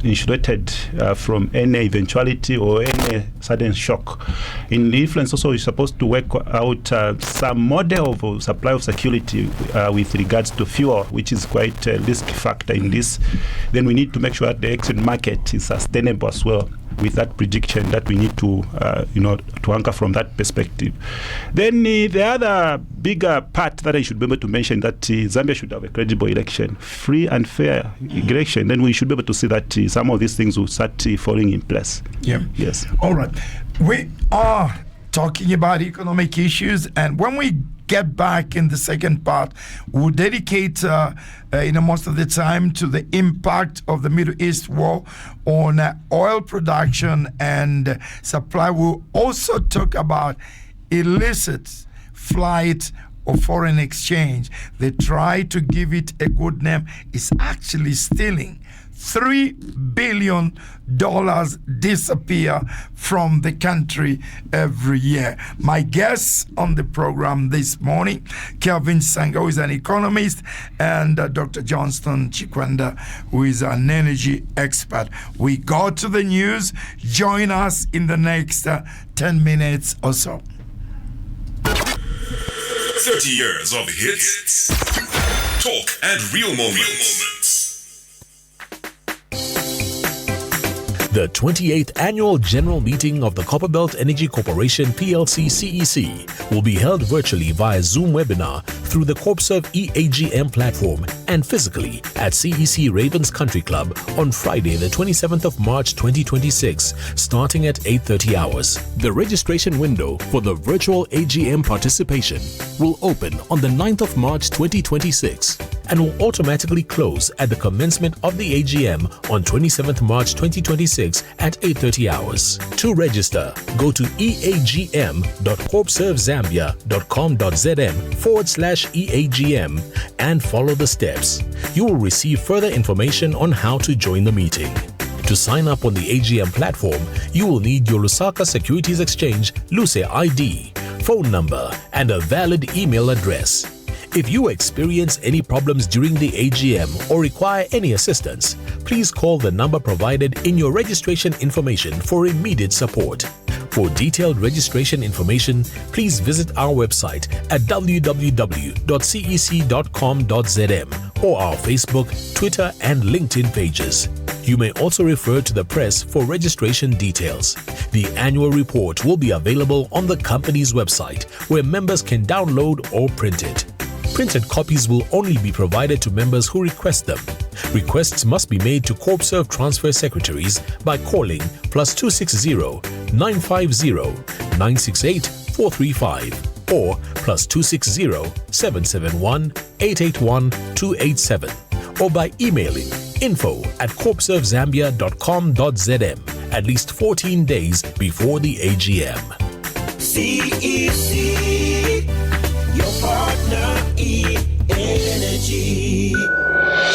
insulated from any eventuality or any sudden shock. In the influence also is supposed to work out some model of supply of security with regards to fuel, which is quite a risk factor in this. Then we need to make sure that the exit market is sustainable as well, with that prediction that we need to anchor from that perspective. Then the other bigger part that I should be able to mention, that Zambia should have a credible election, free and fair election. Then we should be able to see that some of these things will start falling in place. Yeah. Yes. All right. We are talking about economic issues, and when we get back in the second part, we'll dedicate most of the time to the impact of the Middle East war on oil production and supply. We'll also talk about illicit flight or foreign exchange. They try to give it a good name. It's actually stealing. $3 billion disappear from the country every year. My guests on the program this morning, Kelvin Sanga, who is an economist, and Dr. Johnston Chikwenda, who is an energy expert. We go to the news. Join us in the next 10 minutes or so. 30 years of hits, talk, and real moments. The 28th Annual General Meeting of the Copperbelt Energy Corporation PLC CEC will be held virtually via Zoom webinar through the CorpServe EAGM platform and physically at CEC Ravens Country Club on Friday, the 27th of March 2026, starting at 8:30 hours. The registration window for the virtual AGM participation will open on the 9th of March 2026 and will automatically close at the commencement of the AGM on 27th March 2026 at 8:30 hours. To register, go to eagm.corpservezambia.com.zm/EAGM and follow the steps. You will receive further information on how to join the meeting. To sign up on the AGM platform, you will need your Lusaka Securities Exchange LUSE ID, phone number, and a valid email address. If you experience any problems during the AGM or require any assistance, please call the number provided in your registration information for immediate support. For detailed registration information, please visit our website at www.cec.com.zm or our Facebook, Twitter, and LinkedIn pages. You may also refer to the press for registration details. The annual report will be available on the company's website, where members can download or print it. Printed copies will only be provided to members who request them. Requests must be made to CorpServe Transfer Secretaries by calling +260 950 968 435 or +260 771 881 287 or by emailing info@corpservezambia.com.zm at least 14 days before the AGM. CEC, your partner in energy.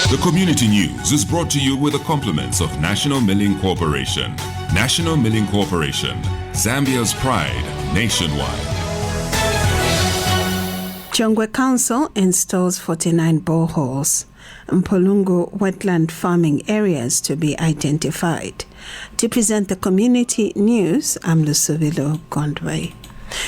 The community news is brought to you with the compliments of National Milling Corporation. National Milling Corporation, Zambia's pride nationwide. Chongwe Council installs 49 boreholes. Mpolungu wetland farming areas to be identified. To present the community news, I'm Lusovilo Gondway.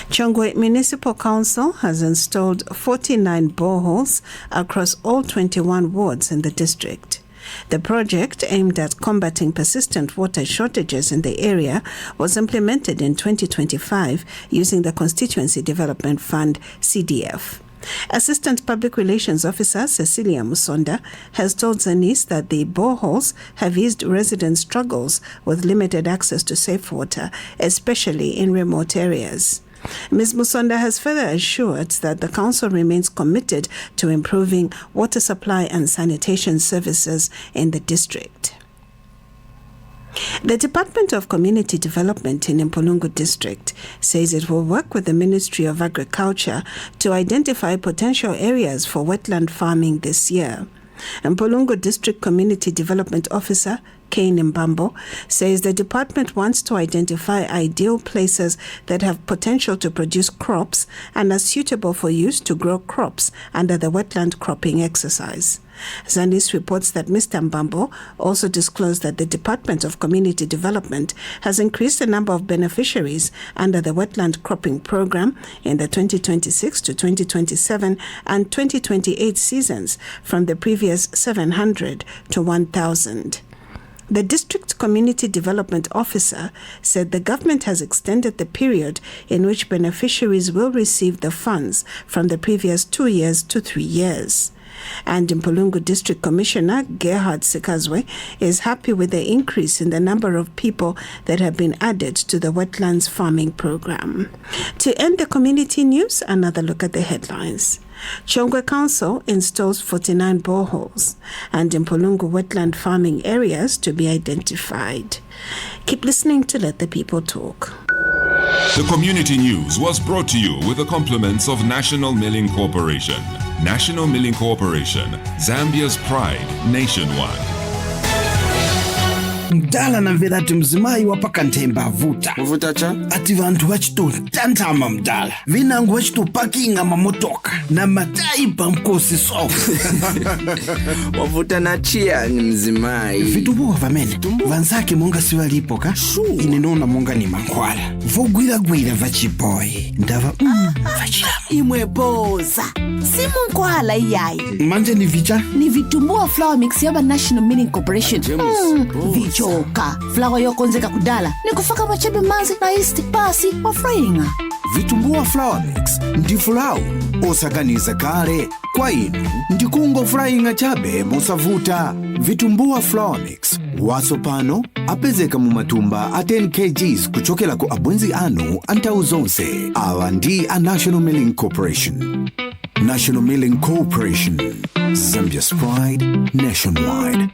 Chongwe Municipal Council has installed 49 boreholes across all 21 wards in the district. The project, aimed at combating persistent water shortages in the area, was implemented in 2025 using the Constituency Development Fund, CDF. Assistant Public Relations Officer Cecilia Musonda has told Zanis that the boreholes have eased residents' struggles with limited access to safe water, especially in remote areas. Ms. Musonda has further assured that the council remains committed to improving water supply and sanitation services in the district. The Department of Community Development in Mpolungu District says it will work with the Ministry of Agriculture to identify potential areas for wetland farming this year. Mpolungu District Community Development Officer Kane Mbambo says the department wants to identify ideal places that have potential to produce crops and are suitable for use to grow crops under the wetland cropping exercise. Zanis reports that Mr. Mbambo also disclosed that the Department of Community Development has increased the number of beneficiaries under the wetland cropping program in the 2026 to 2027 and 2028 seasons from the previous 700 to 1,000. The District Community Development Officer said the government has extended the period in which beneficiaries will receive the funds from the previous 2 years to 3 years. And Mpolungu District Commissioner Gerhard Sikazwe is happy with the increase in the number of people that have been added to the wetlands farming program. To end the community news, another look at the headlines. Chongwe Council installs 49 boreholes and Mpolungu wetland farming areas to be identified. Keep listening to Let the People Talk. The community news was brought to you with the compliments of National Milling Corporation. National Milling Corporation, Zambia's pride nationwide. Mdala na mverati mzimai wapaka ntemba vuta cha ati vantu vachitu tantama mdala vinangu vachitu pakinga mamotoka na mataipa mkosi sofu wavuta na chia ni mzimai vitubuwa vamene vanzake monga siwa lipo ka ininona monga ni mankwala vogwira vachiboy ndava vachila imwe boza si mankwala iyai manje ni vicha ni vitumbua flour mix yaba National Milling Corporation vichoka flour yokonzeka kudala ni kufaka machebe manzi na isti pasi wafrainga vitumbua flour mix ndi flour osaganiza kale kwa inu ndikungo fryinga chabe musavuta vitumbua flour mix wasopano apezeka mu matumba a 10 kgs kuchokela ku abwenzi anu antau zonse awa ndi a National Milling Corporation. National Milling Corporation, Zambia's pride nationwide.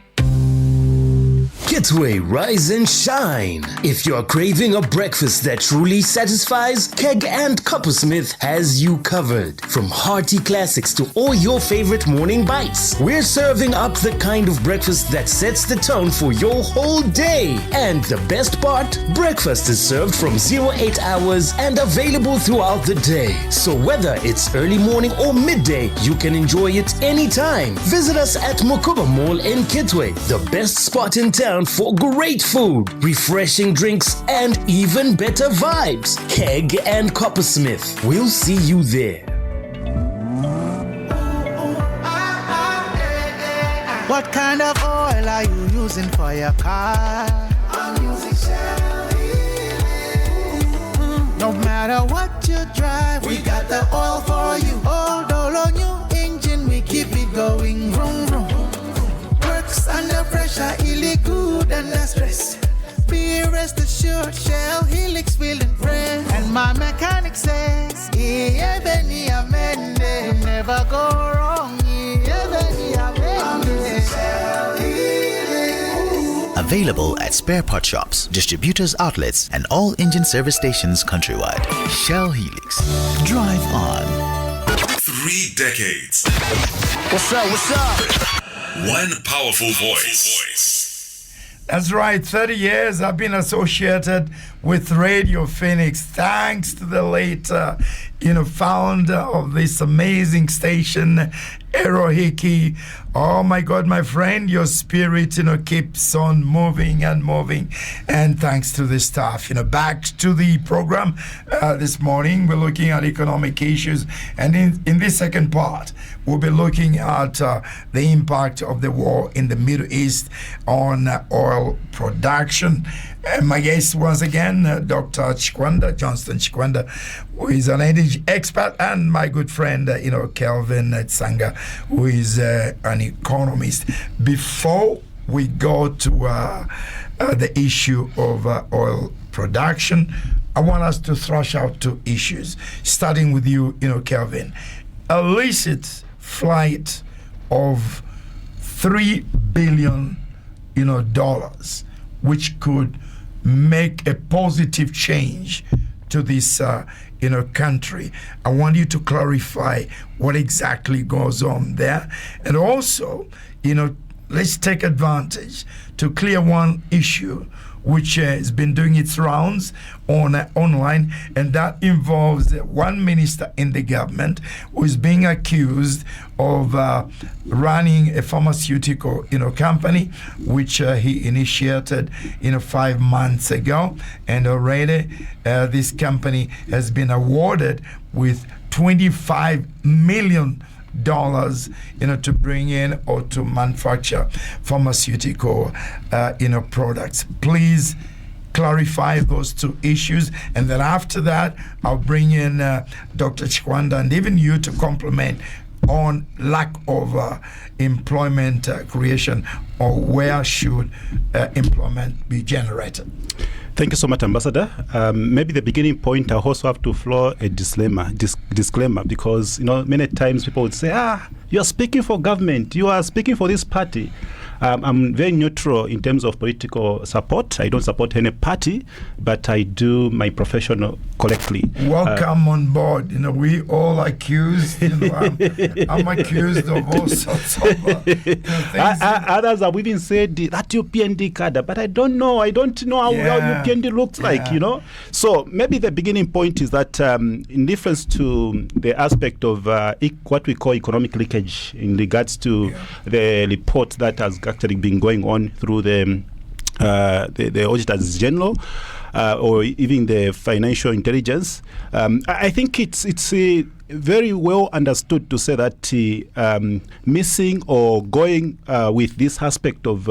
Kitwe, rise and shine. If you're craving a breakfast that truly satisfies, Keg and Coppersmith has you covered. From hearty classics to all your favorite morning bites, we're serving up the kind of breakfast that sets the tone for your whole day. And the best part, breakfast is served from 08 hours and available throughout the day. So whether it's early morning or midday, you can enjoy it anytime. Visit us at Mukuba Mall in Kitwe, the best spot in town for great food, refreshing drinks, and even better vibes. Keg and Coppersmith. We'll see you there. What kind of oil are you using for your car? I'm using Shell Helix. No matter what you drive, we got the oil for you. Old or new engine, we keep it going. Vroom, vroom. Works under pressure, really good under stress. Be rest assured, Shell Helix will impress. And my mechanic says, never go wrong. Available at spare part shops, distributors outlets, and all engine service stations countrywide. Shell Helix. Drive on. 3 decades. What's up? One powerful voice. That's right, 30 years I've been associated with Radio Phoenix, thanks to the late, founder of this amazing station, Erohiki. Oh my God, my friend, your spirit, keeps on moving and moving. And thanks to the staff, back to the program this morning, we're looking at economic issues. And in this second part, we'll be looking at the impact of the war in the Middle East on oil production. And my guest once again, Dr. Chikwanda, Johnston Chikwanda, who is an energy expert, and my good friend, Kelvin Tsanga, who is an economist. Before we go to the issue of oil production, I want us to thrash out 2 issues, starting with you, Kelvin. Illicit flight of $3 billion, dollars, which could make a positive change to this, country. I want you to clarify what exactly goes on there. And also, let's take advantage to clear one issue which has been doing its rounds online, and that involves one minister in the government who is being accused of running a pharmaceutical company which he initiated 5 months ago, and already this company has been awarded with $25 million to bring in or to manufacture pharmaceutical products. Please clarify those 2 issues, and then after that I'll bring in Dr. Chikwanda and even you to complement on lack of employment creation, or where should employment be generated. Thank you so much, Ambassador. Maybe the beginning point, I also have to floor a disclaimer, because many times people would say, you're speaking for government, you are speaking for this party. I'm very neutral in terms of political support. I don't support any party, but I do my profession correctly. Welcome on board. We all accused. I'm accused of all sorts of things. Others have even said that UPND cadre, but I don't know how UPND looks like, So maybe the beginning point is that in difference to the aspect of what we call economic leakage in regards to the report that has actually been going on through the auditors general, or even the financial intelligence, I think it's very well understood to say that missing or going with this aspect of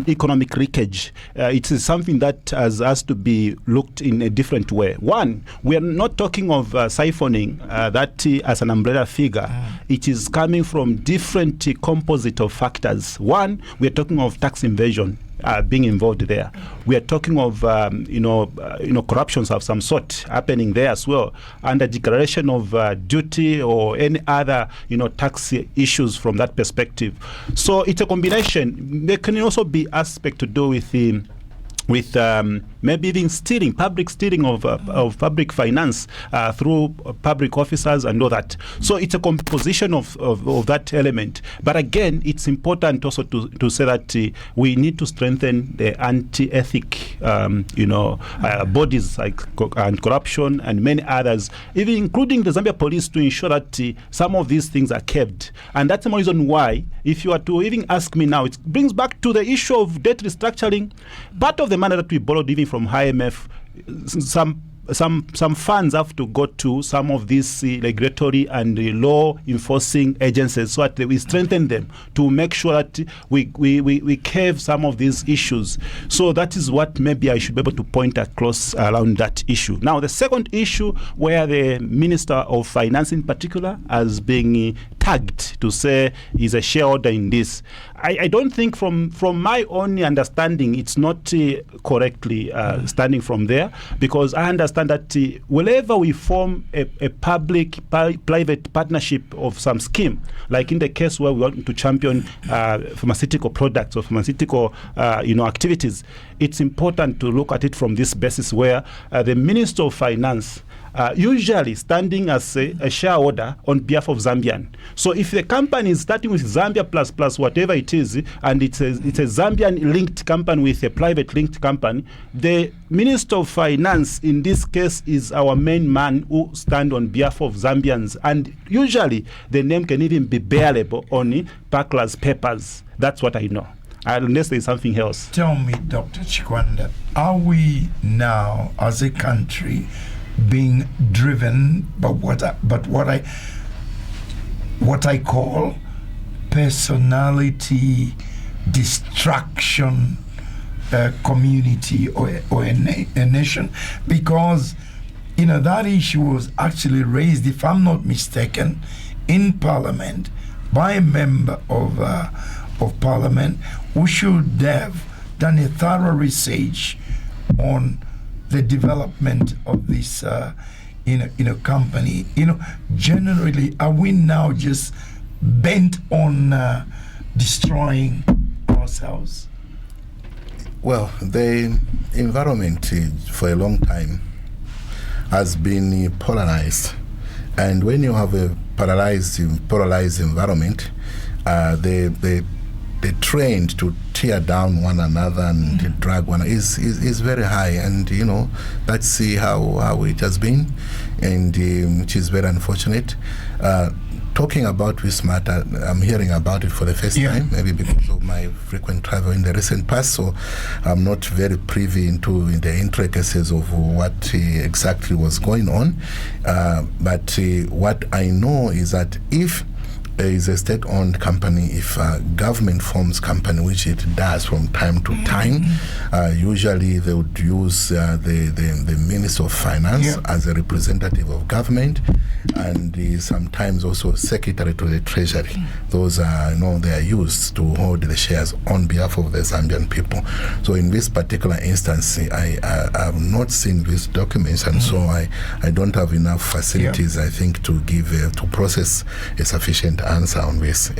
economic leakage, it is something that has to be looked in a different way. One, we are not talking of siphoning that as an umbrella figure. It is coming from different composite of factors. One, we are talking of tax invasion being involved there. We are talking of corruptions of some sort happening there as well, and the declaration of duty or any other tax issues from that perspective. So it's a combination. There can also be aspect to do with maybe even public stealing of public finance through public officers and all that. So it's a composition of that element. But again, it's important also to say that we need to strengthen the anti-ethic bodies like and corruption and many others, even including the Zambia police, to ensure that some of these things are kept. And that's the reason why, if you are to even ask me now, it brings back to the issue of debt restructuring. Part of the money that we borrowed even from IMF, some funds have to go to some of these regulatory and law enforcing agencies, so that we strengthen them to make sure that we curb some of these issues. So that is what maybe I should be able to point across around that issue. Now, the second issue, where the Minister of Finance in particular has been tagged to say is a shareholder in this. I don't think from my own understanding it's not correctly standing from there, because I understand that whenever we form a public-private partnership of some scheme, like in the case where we want to champion pharmaceutical products or pharmaceutical activities, it's important to look at it from this basis where the Minister of Finance usually standing as a shareholder on behalf of Zambian. So if the company is starting with Zambia plus whatever it is, and it's a Zambian linked company with a private linked company, the Minister of Finance in this case is our main man who stand on behalf of Zambians, and usually the name can even be bearable on Pakla's papers. That's what I know, unless there's something else. Tell me, Dr. Chikwanda, are we now as a country being driven by what I call personality distraction community or a nation? Because that issue was actually raised, if I'm not mistaken, in Parliament by a member of Parliament who should have done a thorough research on the development of this company. Generally, are we now just bent on destroying ourselves? Well, the environment for a long time has been polarized, and when you have a polarized environment, the trend to tear down one another and to drag one is very high, and that's how it has been, and which is very unfortunate. Talking about this matter, I'm hearing about it for the first time, maybe because of my frequent travel in the recent past, so I'm not very privy into the intricacies of what exactly was going on, but what I know is that if is a state-owned company, if government forms company, which it does from time to time, usually they would use the Minister of Finance as a representative of government, and sometimes also Secretary to the Treasury. Those are, they are used to hold the shares on behalf of the Zambian people. So in this particular instance, I have not seen these documents, and so I don't have enough facilities, I think, to give to process a sufficient answer on this.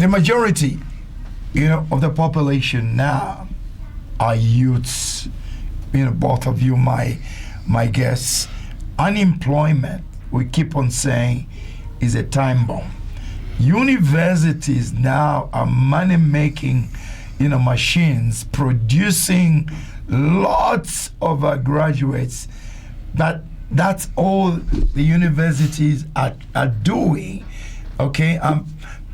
The majority, of the population now are youths. Both of you, my guests. Unemployment, we keep on saying, is a time bomb. Universities now are money-making, machines, producing lots of graduates. That's all the universities are doing. Okay,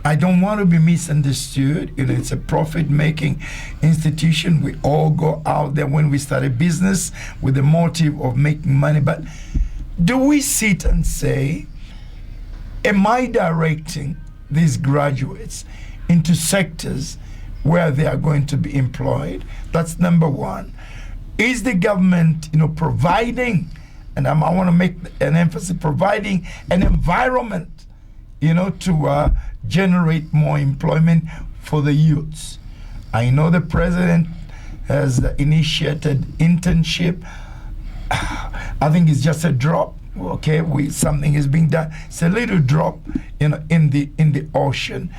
I don't want to be misunderstood. It's a profit-making institution. We all go out there when we start a business with the motive of making money. But do we sit and say, am I directing these graduates into sectors where they are going to be employed? That's number one. Is the government, providing, and I want to make an emphasis, providing an environment, to generate more employment for the youths? I know the president has initiated internship. I think it's just a drop. Okay, something is being done. It's a little drop, in the ocean.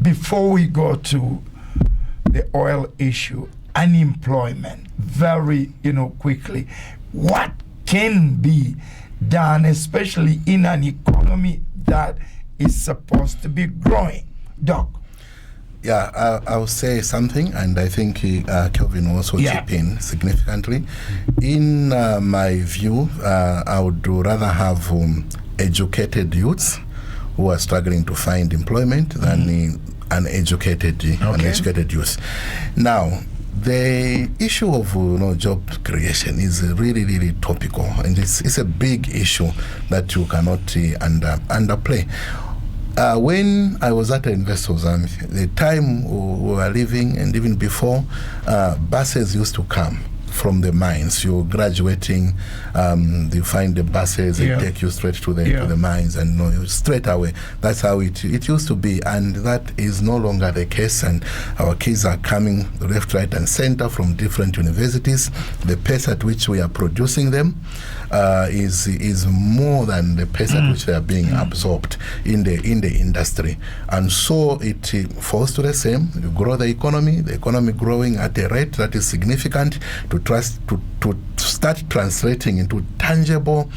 Before we go to the oil issue, unemployment, very quickly. What can be done, especially in an economy that is supposed to be growing? Doc. Yeah, I'll say something, and I think Kelvin will also chip in significantly. In my view, I would rather have educated youths who are struggling to find employment than uneducated youth. Now, the issue of job creation is really, really topical, and it's a big issue that you cannot underplay. When I was at Investors Army, the time we were living, and even before, buses used to come from the mines. You're graduating, you find the buses, they take you straight to the mines, and straight away. That's how it used to be, and that is no longer the case. And our kids are coming left, right, and center from different universities. The pace at which we are producing them is more than the pace at which they are being absorbed in the industry, and so it falls to the same. You grow the economy growing at a rate that is significant to start translating into tangible,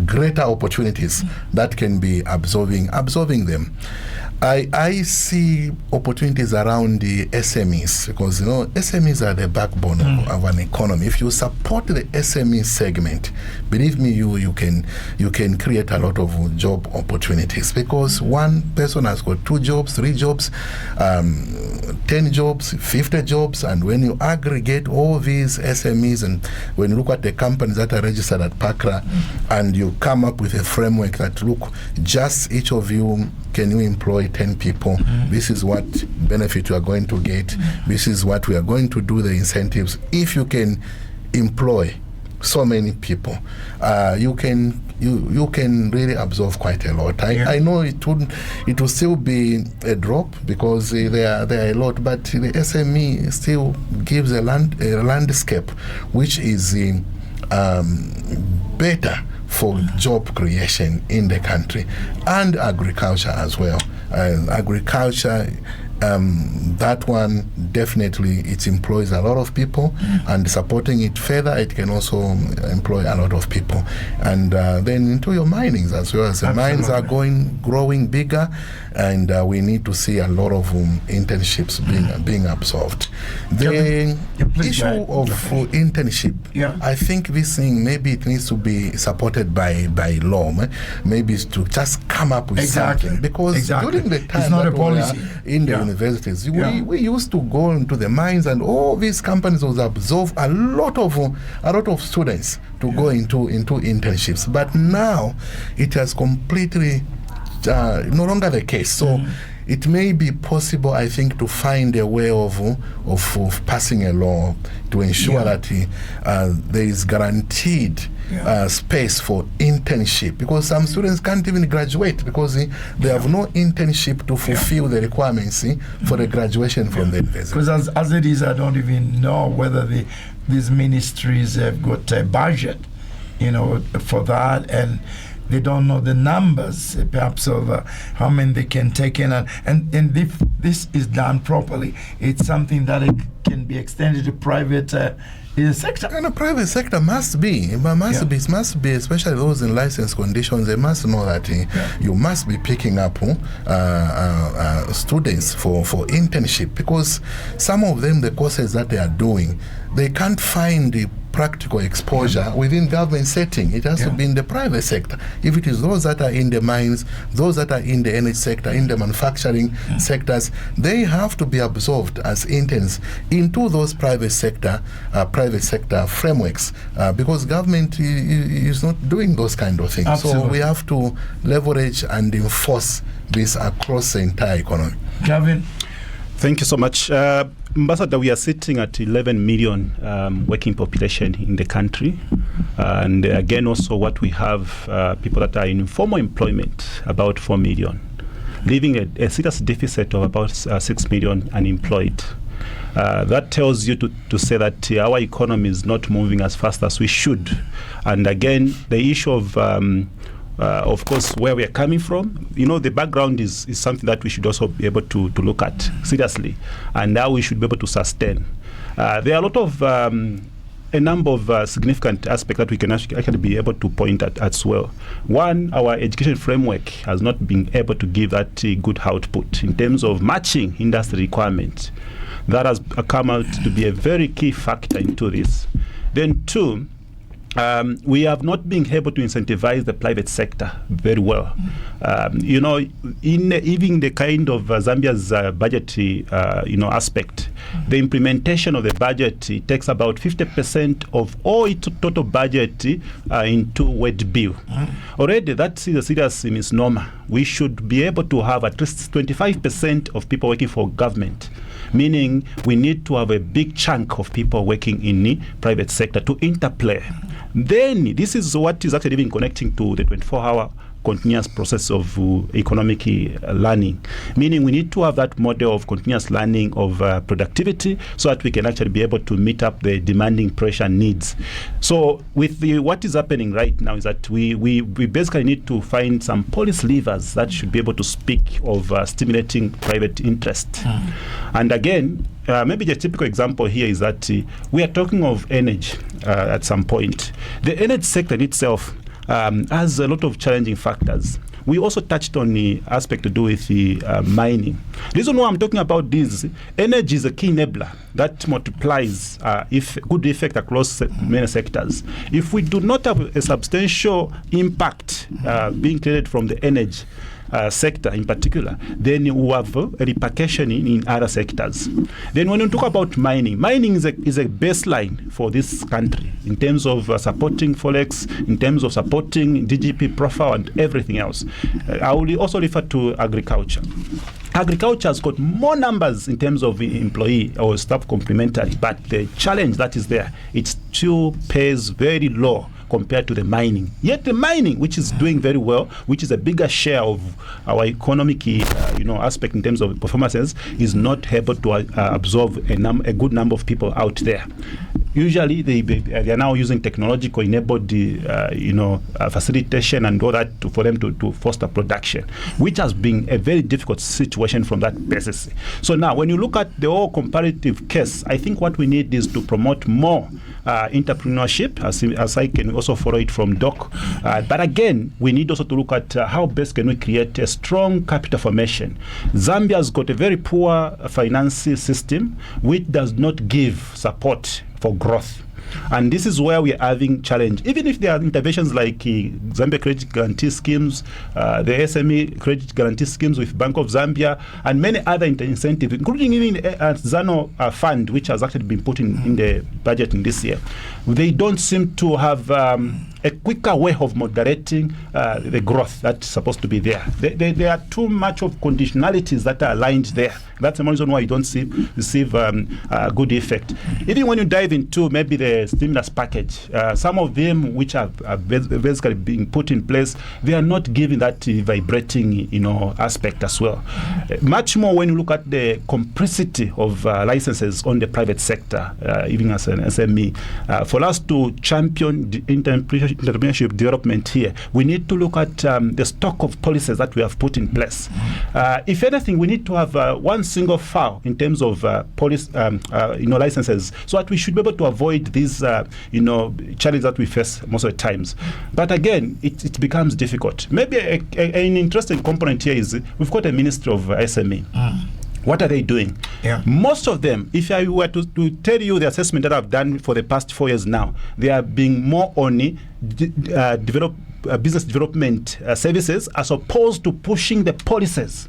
greater opportunities that can be absorbing them. I see opportunities around the SMEs, because SMEs are the backbone of an economy. If you support the SME segment, believe me, you can create a lot of job opportunities, because one person has got 2 jobs, 3 jobs, 10 jobs, 50 jobs, and when you aggregate all these SMEs, and when you look at the companies that are registered at PACRA, and you come up with a framework that, look, just each of you, can you employ 10 people? This is what benefit you are going to get. This is what we are going to do, the incentives. If you can employ so many people, you can really absorb quite a lot. I know it will still be a drop, because there are a lot, but the SME still gives a landscape which is better for job creation in the country, and agriculture as well. Agriculture, that one definitely, it employs a lot of people, and supporting it further, it can also employ a lot of people. And then into your minings as well. As the mines are growing bigger, and we need to see a lot of internships being absorbed. The issue of internship, I think this thing, maybe it needs to be supported by law. Maybe it's to just come up with something, because during the time it's not a policy in the universities, we used to go into the mines, and all these companies would absorb a lot of students to go into internships. But now it has completely no longer the case. So it may be possible, I think, to find a way of passing a law to ensure that there is guaranteed space for internship, because some students can't even graduate because they have no internship to fulfill the requirements for the graduation from the university. Because as it is, I don't even know whether these ministries have got a budget, for that, and they don't know the numbers, perhaps, of how many they can take in. And if this is done properly, it's something that it can be extended to private sector. And the private sector must be, especially those in license conditions. They must know that you must be picking up students for internship, because some of them, the courses that they are doing, they can't find the practical exposure within government setting. It has to be in the private sector. If it is those that are in the mines, those that are in the energy sector, in the manufacturing sectors, they have to be absorbed as interns into those private sector frameworks, because government is not doing those kind of things. Absolutely. So we have to leverage and enforce this across the entire economy. Gavin? Thank you so much. Ambassador, we are sitting at 11 million working population in the country. And again, also what we have, people that are in informal employment, about 4 million, leaving a serious deficit of about 6 million unemployed. That tells you to say that our economy is not moving as fast as we should. And again, the issue of course, where we are coming from, the background is something that we should also be able to look at seriously, and now we should be able to sustain. There are a lot of a number of significant aspects that we can actually be able to point at as well. One, our education framework has not been able to give that good output in terms of matching industry requirements. That has come out to be a very key factor into this. Then two, we have not been able to incentivize the private sector very well. Even the kind of Zambia's budgetary, aspect, the implementation of the budget takes about 50% of all its total budget into wet bill. Already, that's a serious misnomer. We should be able to have at least 25% of people working for government, meaning we need to have a big chunk of people working in the private sector to interplay. Then this is what is actually even connecting to the 24-hour continuous process of economic learning, meaning we need to have that model of continuous learning of productivity so that we can actually be able to meet up the demanding pressure needs. So with what is happening right now is that we basically need to find some policy levers that should be able to speak of stimulating private interest. And again, maybe the typical example here is that we are talking of energy at some point. The energy sector in itself has a lot of challenging factors. We also touched on the aspect to do with the mining. The reason why I'm talking about this, energy is a key enabler that multiplies good effect across many sectors. If we do not have a substantial impact being created from the energy sector in particular, then you have a repercussion in other sectors. Then when you talk about mining is a baseline for this country in terms of supporting Forex, in terms of supporting GDP profile and everything else. I will also refer to agriculture. Agriculture has got more numbers in terms of employee or staff complementary, but the challenge that is there, it still pays very low compared to the mining. Yet the mining, which is doing very well, which is a bigger share of our economic aspect in terms of performances, is not able to absorb a good number of people out there. Usually they are now using technological enabled facilitation and all that for them to foster production, which has been a very difficult situation from that basis. So now when you look at the whole comparative case, I think what we need is to promote more entrepreneurship, as I can also follow it from Doc. But again, we need also to look at how best can we create a strong capital formation. Zambia has got a very poor finance system which does not give support for growth. And this is where we are having challenge. Even if there are interventions like Zambia Credit Guarantee Schemes, the SME Credit Guarantee Schemes with Bank of Zambia, and many other incentives, including even Zano Fund, which has actually been put in the budget in this year, they don't seem to have a quicker way of moderating the growth that's supposed to be there. There are too much of conditionalities that are aligned there. That's the reason why you don't receive good effect. Even when you dive into maybe the stimulus package, some of them which are basically being put in place, they are not giving that vibrating aspect as well. Much more when you look at the complexity of licenses on the private sector, even as an SME, for us to champion the entrepreneurship development here, we need to look at the stock of policies that we have put in place. If anything, we need to have one single file in terms of police, licenses, so that we should be able to avoid these, challenges that we face most of the times. But again, it becomes difficult. Maybe an interesting component here is we've got a Ministry of SME. What are they doing? Most of them, if I were to tell you the assessment that I've done for the past 4 years now, they are being more only business development services as opposed to pushing the policies.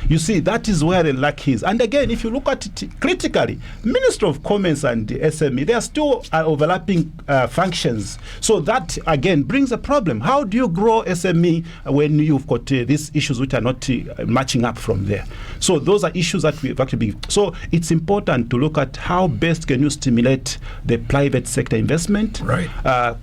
You see, that is where the lack is. And again, if you look at it critically, Ministry of Commerce and the SME, they are still overlapping functions. So that, again, brings a problem. How do you grow SME when you've got these issues which are not matching up from there? So those are issues that we've actually been. So it's important to look at how best can you stimulate the private sector investment,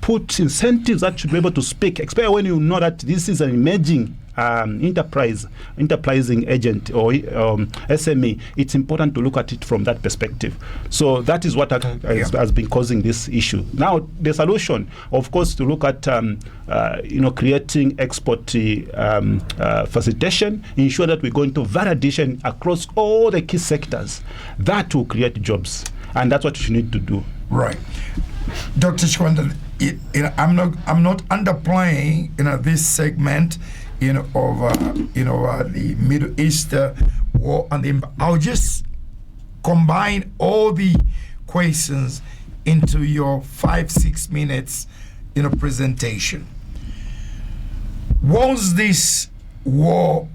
put incentives that should be able to speak, especially when you know that this is an emerging enterprising agent or SME. It's important to look at it from that perspective. So that is what has been causing this issue. Now, the solution, of course, to look at creating export facilitation, ensure that we go into validation across all the key sectors. That will create jobs, and that's what you need to do. Right, Dr. Chwanda. I'm not underplaying this segment of the Middle East war, and I'll just combine all the questions into your 5-6 minutes presentation. Was this war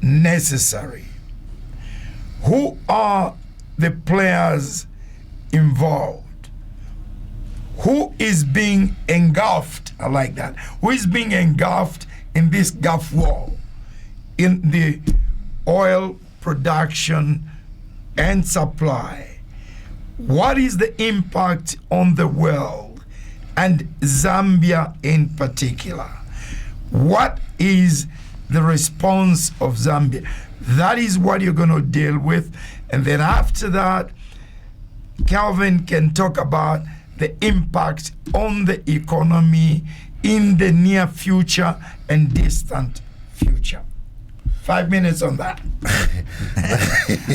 necessary? Who are the players involved? Who is being engulfed? I like that. Who is being engulfed in this Gulf War, in the oil production and supply? What is the impact on the world and Zambia in particular? What is the response of Zambia? That is what you're going to deal with. And then after that, Calvin can talk about the impact on the economy in the near future and distant future. 5 minutes on that.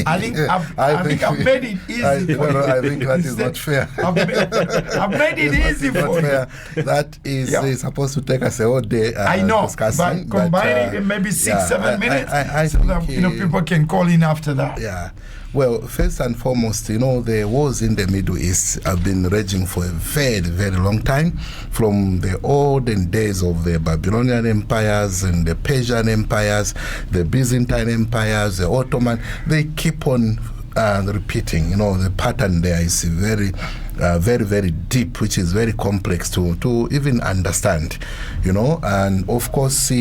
I think I've made it easy. I think that is not fair. I've made it easy for you. That is supposed to take us a whole day. I know, discussing, but combine it in maybe 6-7 minutes, so that people can call in after that. Yeah. Well, first and foremost, the wars in the Middle East have been raging for a very, very long time, from the olden days of the Babylonian empires and the Persian empires, the Byzantine empires, the Ottoman. They keep on repeating. The pattern there is very, very deep, which is very complex to even understand. And of course,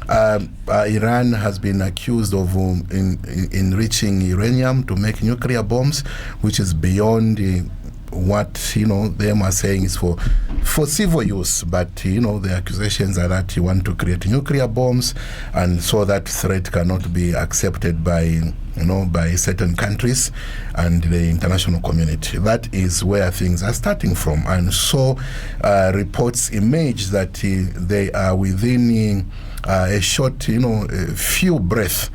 Iran has been accused of enriching uranium to make nuclear bombs, which is beyond what them are saying is for civil use. But the accusations are that you want to create nuclear bombs, and so that threat cannot be accepted by certain countries and the international community. That is where things are starting from. And so reports emerge that they are within a short, few breaths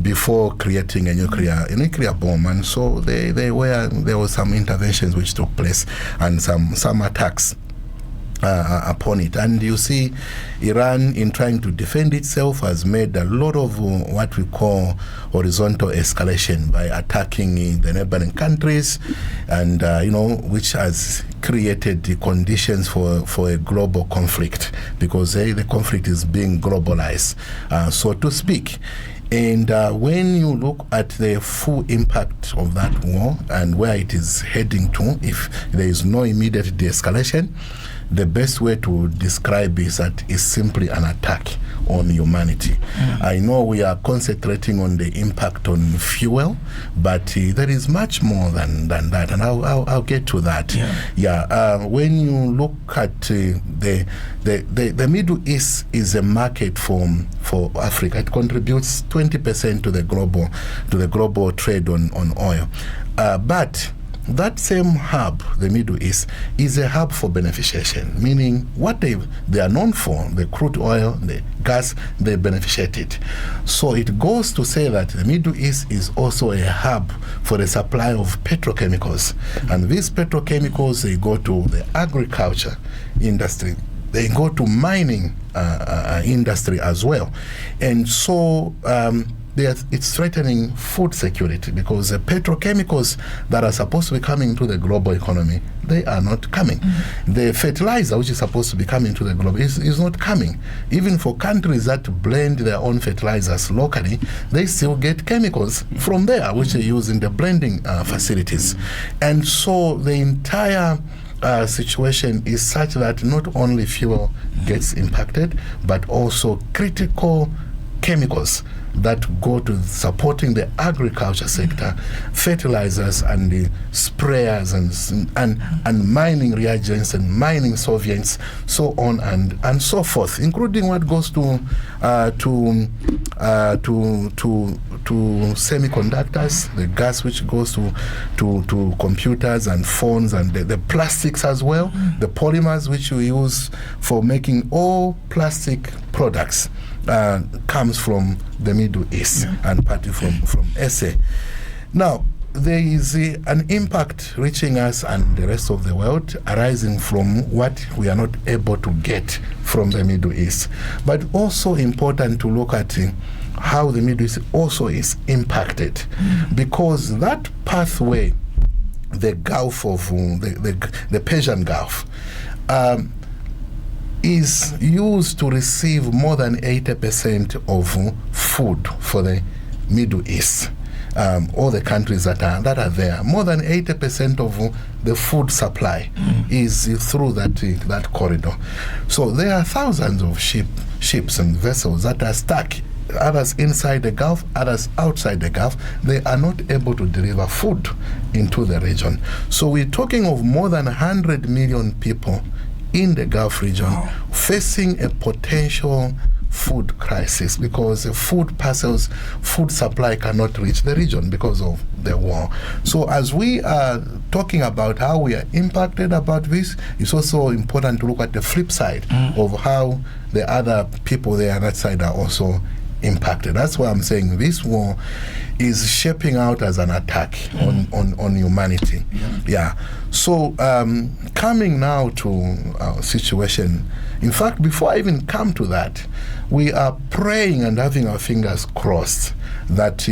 before creating a nuclear bomb. And so there were some interventions which took place, and some attacks upon it. And you see, Iran, in trying to defend itself, has made a lot of what we call horizontal escalation by attacking the neighboring countries, and which has created the conditions for a global conflict, because the conflict is being globalized, so to speak. And when you look at the full impact of that war and where it is heading to, if there is no immediate de-escalation, the best way to describe is that it's simply an attack on humanity. I know we are concentrating on the impact on fuel, but there is much more than that, and I'll get to that. When you look at the Middle East is a market for Africa. It contributes 20% to the global trade on oil, but that same hub, the Middle East, is a hub for beneficiation, meaning what they are known for, the crude oil, the gas, they beneficiate it. So it goes to say that the Middle East is also a hub for the supply of petrochemicals. And these petrochemicals, they go to the agriculture industry, they go to mining industry as well. And so it's threatening food security, because the petrochemicals that are supposed to be coming to the global economy, they are not coming. The fertilizer, which is supposed to be coming to the global, is not coming. Even for countries that blend their own fertilizers locally, they still get chemicals from there, which they use in the blending facilities. And so the entire situation is such that not only fuel gets impacted, but also critical chemicals that go to supporting the agriculture sector, fertilizers and the sprayers and mining reagents and mining solvents, so on and so forth, including what goes to semiconductors, the gas which goes to computers and phones, and the plastics as well, the polymers which we use for making all plastic products. Comes from the Middle East and partly from SA. Now, there is an impact reaching us and the rest of the world arising from what we are not able to get from the Middle East. But also important to look at how the Middle East also is impacted, because that pathway, the Gulf of the Persian Gulf, is used to receive more than 80% of food for the Middle East. All the countries that are there, more than 80% of the food supply is through that corridor. So there are thousands of ships and vessels that are stuck, others inside the Gulf, others outside the Gulf. They are not able to deliver food into the region. So we're talking of more than 100 million people in the Gulf region facing a potential food crisis, because the food supply cannot reach the region because of the war. So as we are talking about how we are impacted about this, it's also important to look at the flip side of how the other people there on that side are also impacted. That's why I'm saying this war is shaping out as an attack on humanity. So coming now to our situation, in fact, before I even come to that, we are praying and having our fingers crossed that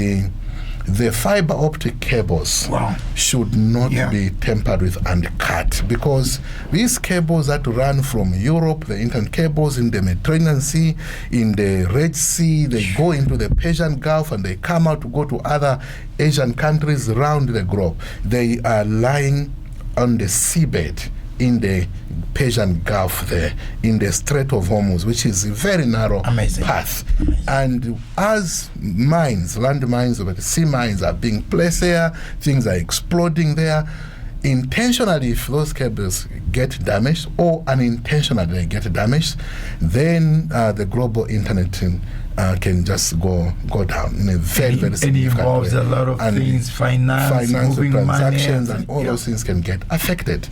the fiber optic cables should not be tampered with and cut, because these cables that run from Europe, the internet cables in the Mediterranean Sea, in the Red Sea, they go into the Persian Gulf and they come out to go to other Asian countries around the globe. They are lying on the seabed in the Persian Gulf there, in the Strait of Hormuz, which is a very narrow path. And as mines, land mines, sea mines are being placed there, things are exploding there. Intentionally, if those cables get damaged, or unintentionally they get damaged, then the global internet can just go down in a very significant way. It involves a lot of things, finance moving transactions, money, and all those things can get affected.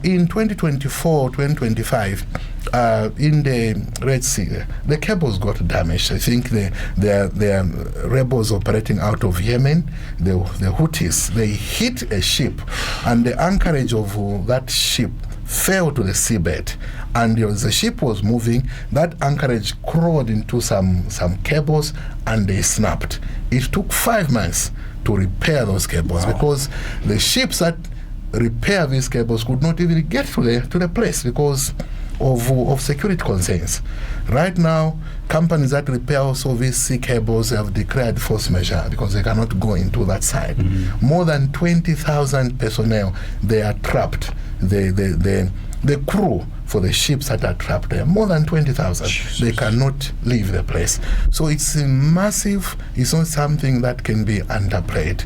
In 2024, 2025, in the Red Sea, the cables got damaged. I think the rebels operating out of Yemen, the Houthis, they hit a ship, and the anchorage of that ship fell to the seabed, and as the ship was moving, that anchorage crawled into some cables and they snapped. It took 5 months to repair those cables, because the ships that repair these cables could not even get to the place because of security concerns. Right now, companies that repair also these sea cables have declared force majeure because they cannot go into that side. More than 20,000 personnel, they are trapped. The crew for the ships that are trapped there, more than 20,000. They cannot leave the place. So it's massive. It's not something that can be underplayed.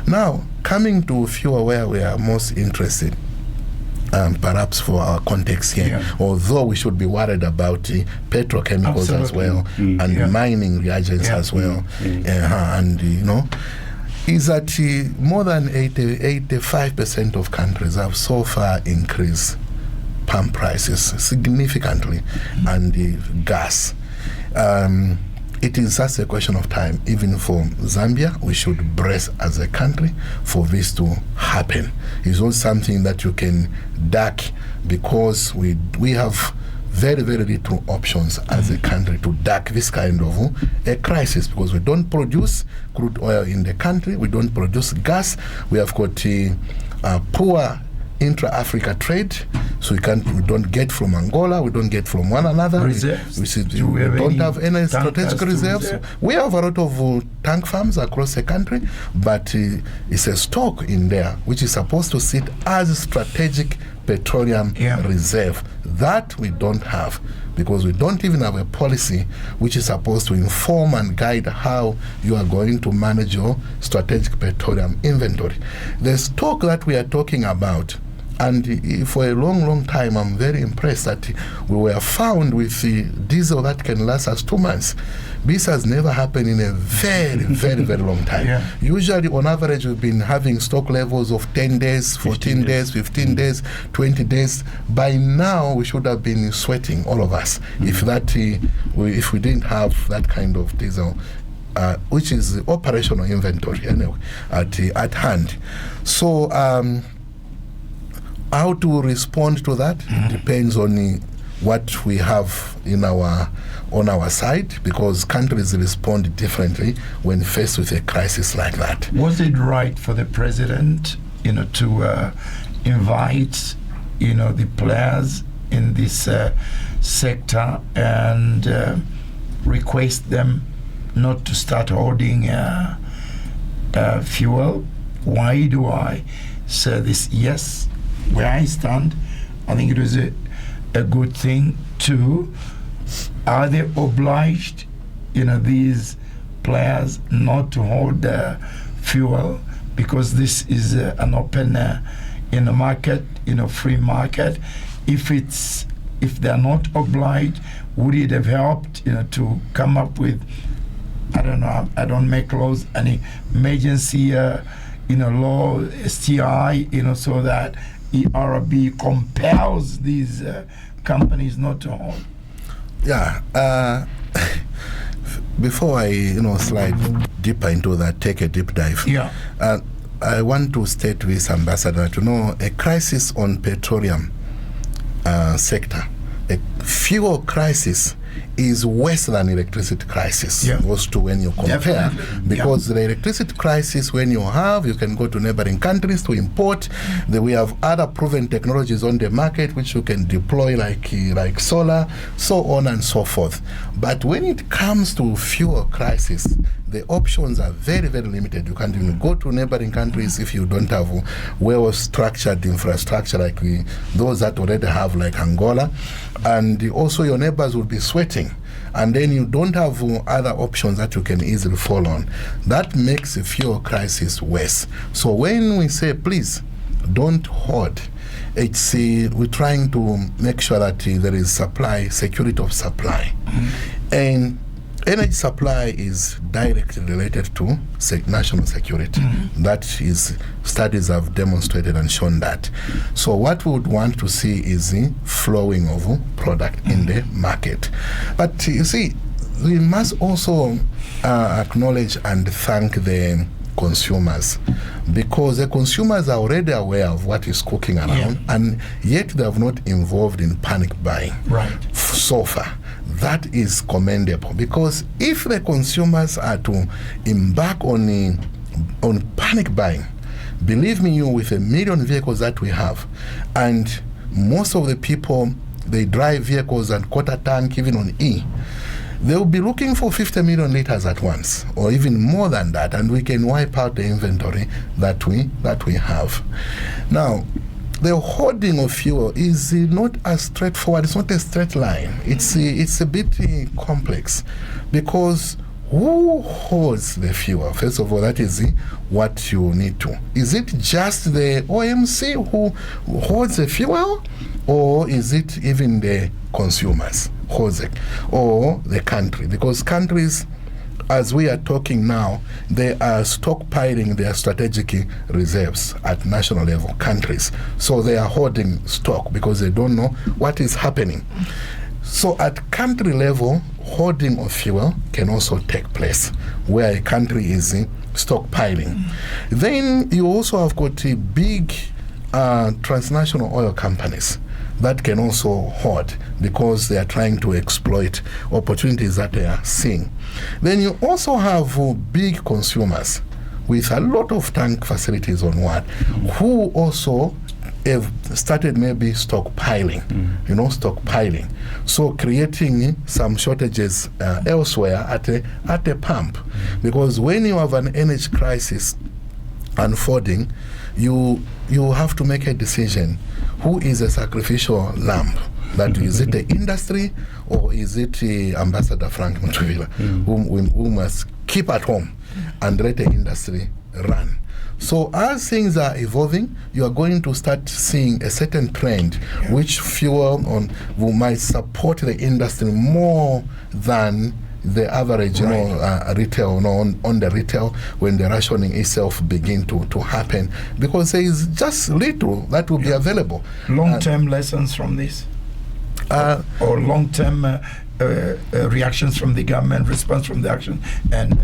Now, coming to fuel, where we are most interested, perhaps for our context here, although we should be worried about petrochemicals as well, and mining reagents as well, and is that more than 85% of countries have so far increased pump prices significantly, and the gas. It is just a question of time. Even for Zambia, we should brace as a country for this to happen. It's not something that you can duck, because we have very, very little options as a country to duck this kind of a crisis, because we don't produce crude oil in the country, we don't produce gas, we have got poor intra-Africa trade, so we don't get from Angola, we don't get from one another. Reserves. We don't have any strategic reserves. We have a lot of tank farms across the country, but it's a stock in there which is supposed to sit as a strategic petroleum reserve. That we don't have, because we don't even have a policy which is supposed to inform and guide how you are going to manage your strategic petroleum inventory. The stock that we are talking about, and for a long, long time, I'm very impressed that we were found with the diesel that can last us 2 months. This has never happened in a very, very, very long time. Usually, on average, we've been having stock levels of 10 days, 14 days, 15 days, 20 days. By now, we should have been sweating, all of us, if we didn't have that kind of diesel, which is the operational inventory anyway, at hand. So, how to respond to that depends on what we have on our side, because countries respond differently when faced with a crisis like that. Was it right for the president, to invite, the players in this sector and request them not to start hoarding fuel? Why do I say this? Yes, where I stand, I think it was a good thing too. Are they obliged, these players not to hold fuel, because this is an open market, free market? If they're not obliged, would it have helped, to come up with, I don't know, I don't make laws, an emergency, law, STI, so that ERB compels these companies not to hold? Yeah. Before I, slide deeper into that, take a deep dive. Yeah. I want to state this, Ambassador, a crisis on petroleum sector, a fuel crisis, is worse than electricity crisis. Goes to when you compare. Because the electricity crisis, when you can go to neighboring countries to import. We have other proven technologies on the market which you can deploy, like solar, so on and so forth. But when it comes to fuel crisis, the options are very, very limited. You can't even go to neighboring countries if you don't have well-structured infrastructure like those that already have, like Angola. And also your neighbors will be sweating. And then you don't have other options that you can easily fall on. That makes the fuel crisis worse. So when we say, please, don't hoard, it's we're trying to make sure that there is security of supply. And energy supply is directly related to national security. That is, studies have demonstrated and shown that. So what we would want to see is the flowing of product in the market. But you see, we must also acknowledge and thank the consumers, because the consumers are already aware of what is cooking around, and yet they have not involved in panic buying so far. That is commendable, because if the consumers are to embark on panic buying, believe me, with 1 million vehicles that we have, and most of the people, they drive vehicles and quarter tank, even on E, they will be looking for 50 million liters at once, or even more than that, and we can wipe out the inventory that we have. Now, the hoarding of fuel is not as straightforward. It's not a straight line. It's a bit complex, because who holds the fuel? First of all, that is what you need to. Is it just the OMC who holds the fuel, or is it even the consumers holds it, or the country? Because countries as we are talking now, they are stockpiling their strategic reserves at national level, countries. So they are hoarding stock because they don't know what is happening. So at country level, hoarding of fuel can also take place where a country is stockpiling. Then you also have got big transnational oil companies that can also hoard because they are trying to exploit opportunities that they are seeing. Then you also have big consumers with a lot of tank facilities on what, who also have started maybe stockpiling, stockpiling. So creating some shortages elsewhere at a pump. Because when you have an energy crisis unfolding, you have to make a decision. Who is a sacrificial lamb? That is it the industry or is it Ambassador Frank Mutuvila, who must keep at home and let the industry run? So as things are evolving, you are going to start seeing a certain trend which fuel might support the industry more than the average, retail, on the retail when the rationing itself begin to happen, because there is just little that will be available. Long-term lessons from this, or long-term reactions from the government, response from the action, and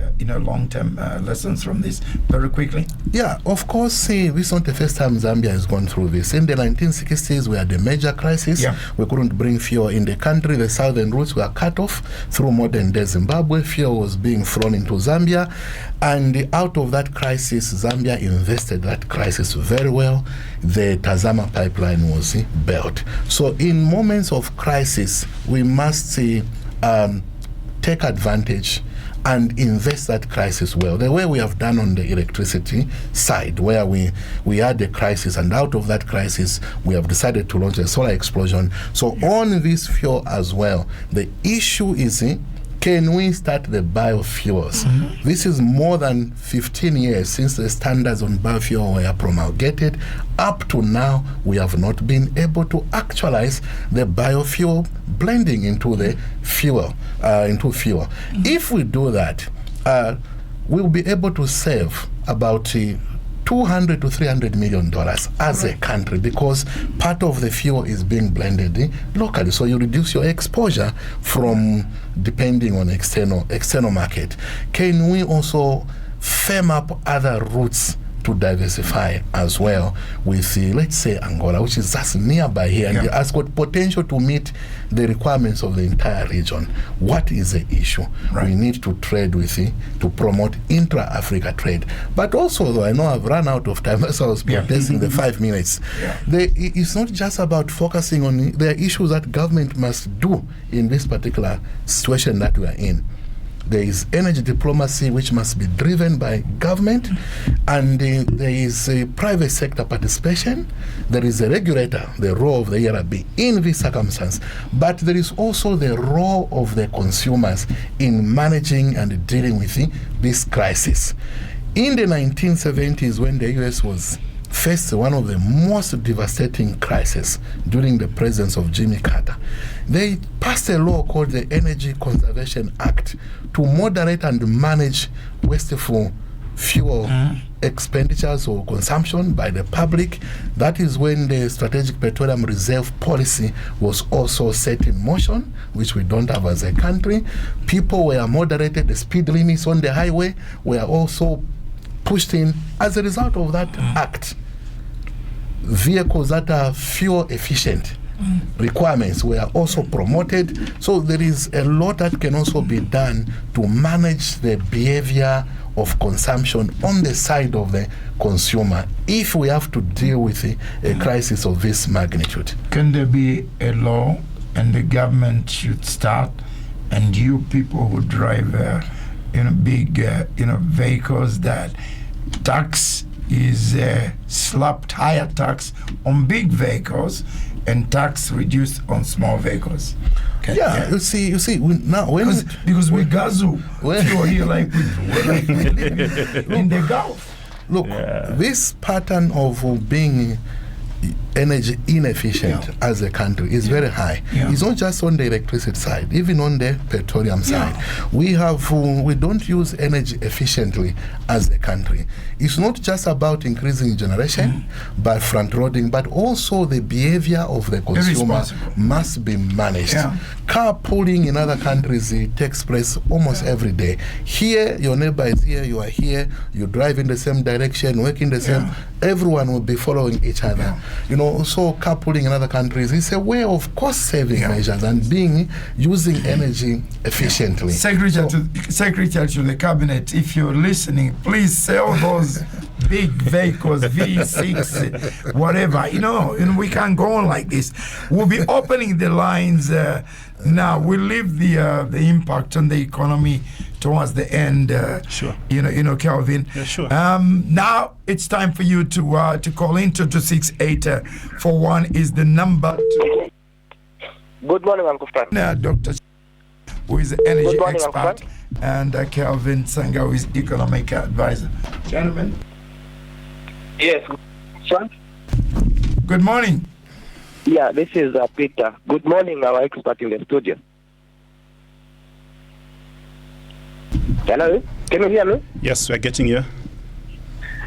long-term lessons from this very quickly. Yeah, of course. This is not the first time Zambia has gone through this. In the 1960s, we had a major crisis. Yeah. We couldn't bring fuel in the country. The southern routes were cut off. Through modern-day Zimbabwe, fuel was being thrown into Zambia, and out of that crisis, Zambia invested that crisis very well. The Tazama pipeline was built. So in moments of crisis, we must take advantage and invest that crisis well. The way we have done on the electricity side, where we had a crisis, and out of that crisis, we have decided to launch a solar explosion. So on this fuel as well, the issue is, can we start the biofuels? This is more than 15 years since the standards on biofuel were promulgated. Up to now, we have not been able to actualize the biofuel blending into the fuel. If we do that, we'll be able to save about $200 to $300 million as a country, because part of the fuel is being blended locally. So you reduce your exposure from depending on external market. Can we also firm up other routes to diversify as well with, let's say, Angola, which is just nearby here, and has got potential to meet the requirements of the entire region? What is the issue? We need to trade with to promote intra-Africa trade. But also, though, I know I've run out of time, as I was protesting the 5 minutes. It's not just about focusing on the issues that government must do in this particular situation that we are in. There is energy diplomacy which must be driven by government, and there is a private sector participation. There is a regulator, the role of the ERB in this circumstance, but there is also the role of the consumers in managing and dealing with this crisis. In the 1970s, when the US was faced one of the most devastating crises during the presence of Jimmy Carter, they passed a law called the Energy Conservation Act to moderate and manage wasteful fuel expenditures or consumption by the public. That is when the Strategic Petroleum Reserve Policy was also set in motion, which we don't have as a country. People were moderated. The speed limits on the highway were also pushed in. As a result of that act, vehicles that are fuel efficient requirements were also promoted. So there is a lot that can also be done to manage the behavior of consumption on the side of the consumer if we have to deal with a crisis of this magnitude. Can there be a law and the government should start, and you people who drive big vehicles, that tax is slapped, higher tax on big vehicles and tax reduced on small vehicles? You see, now because we gazu fuel here like in the Gulf. Look, this pattern of being energy inefficient as a country is very high. It's not just on the electricity side, even on the petroleum side. We don't use energy efficiently as a country. It's not just about increasing generation by front-loading, but also the behavior of the consumer must be managed. Carpooling in other countries, it takes place almost every day. Here, your neighbor is here, you are here, you drive in the same direction, work in the same, everyone will be following each other. You know, so carpooling in other countries is a way of cost-saving measures and using energy efficiently. Secretary to the Cabinet, if you're listening, please sell those big vehicles, V6, whatever. You know, we can't go on like this. We'll be opening the lines now. We'll leave the impact on the economy towards the end. Sure. You know, Kelvin. Yeah, sure. Now it's time for you to call in. 26841 is the number. Good morning, Uncle Frank. Dr. who is the energy morning, expert, and Kelvin Sanga, who is economic advisor. Gentlemen. Yes. Frank? Good morning. Yeah, this is Peter. Good morning, our expert in the studio. Hello? Can you hear me? Yes, we're getting you.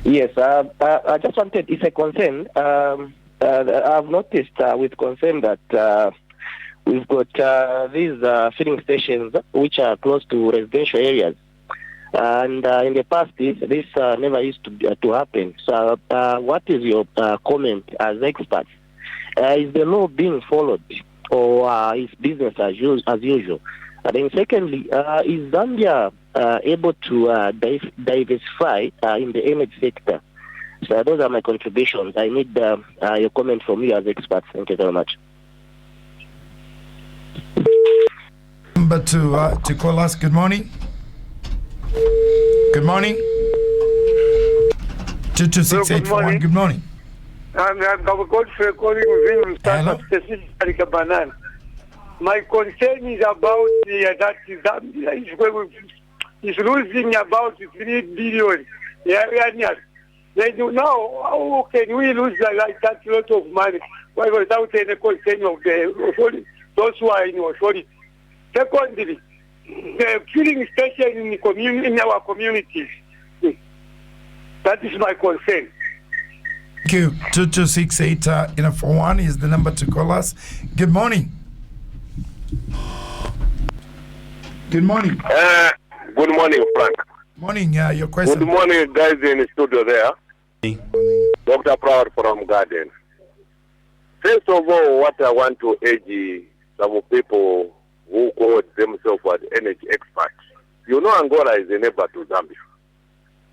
Yes, I just wanted, it's a concern. I've noticed with concern that we've got these filling stations which are close to residential areas. And in the past, this never used to happen. So what is your comment as experts? Is the law being followed, or is business as usual? And then secondly, is Zambia able to diversify in the energy sector? So those are my contributions. I need your comment from you as experts. Thank you very much. Number to call us. Good morning. Good morning. 22681. Good morning. I'm Godfrey calling within specifically Banana. My concern is about that Zambia is losing about 3 billion. Now, how can we lose like that lot of money without any concern of the authority, those who are in authority? Secondly, the filling station in our communities. That is my concern. Thank you. 226841 is the number to call us. Good morning. Good morning. Good morning, Frank. Morning. Your question. Good morning, guys in the studio there. Dr. Proud from Garden. First of all, what I want to urge some people who call themselves as energy experts. You know, Angola is a neighbor to Zambia.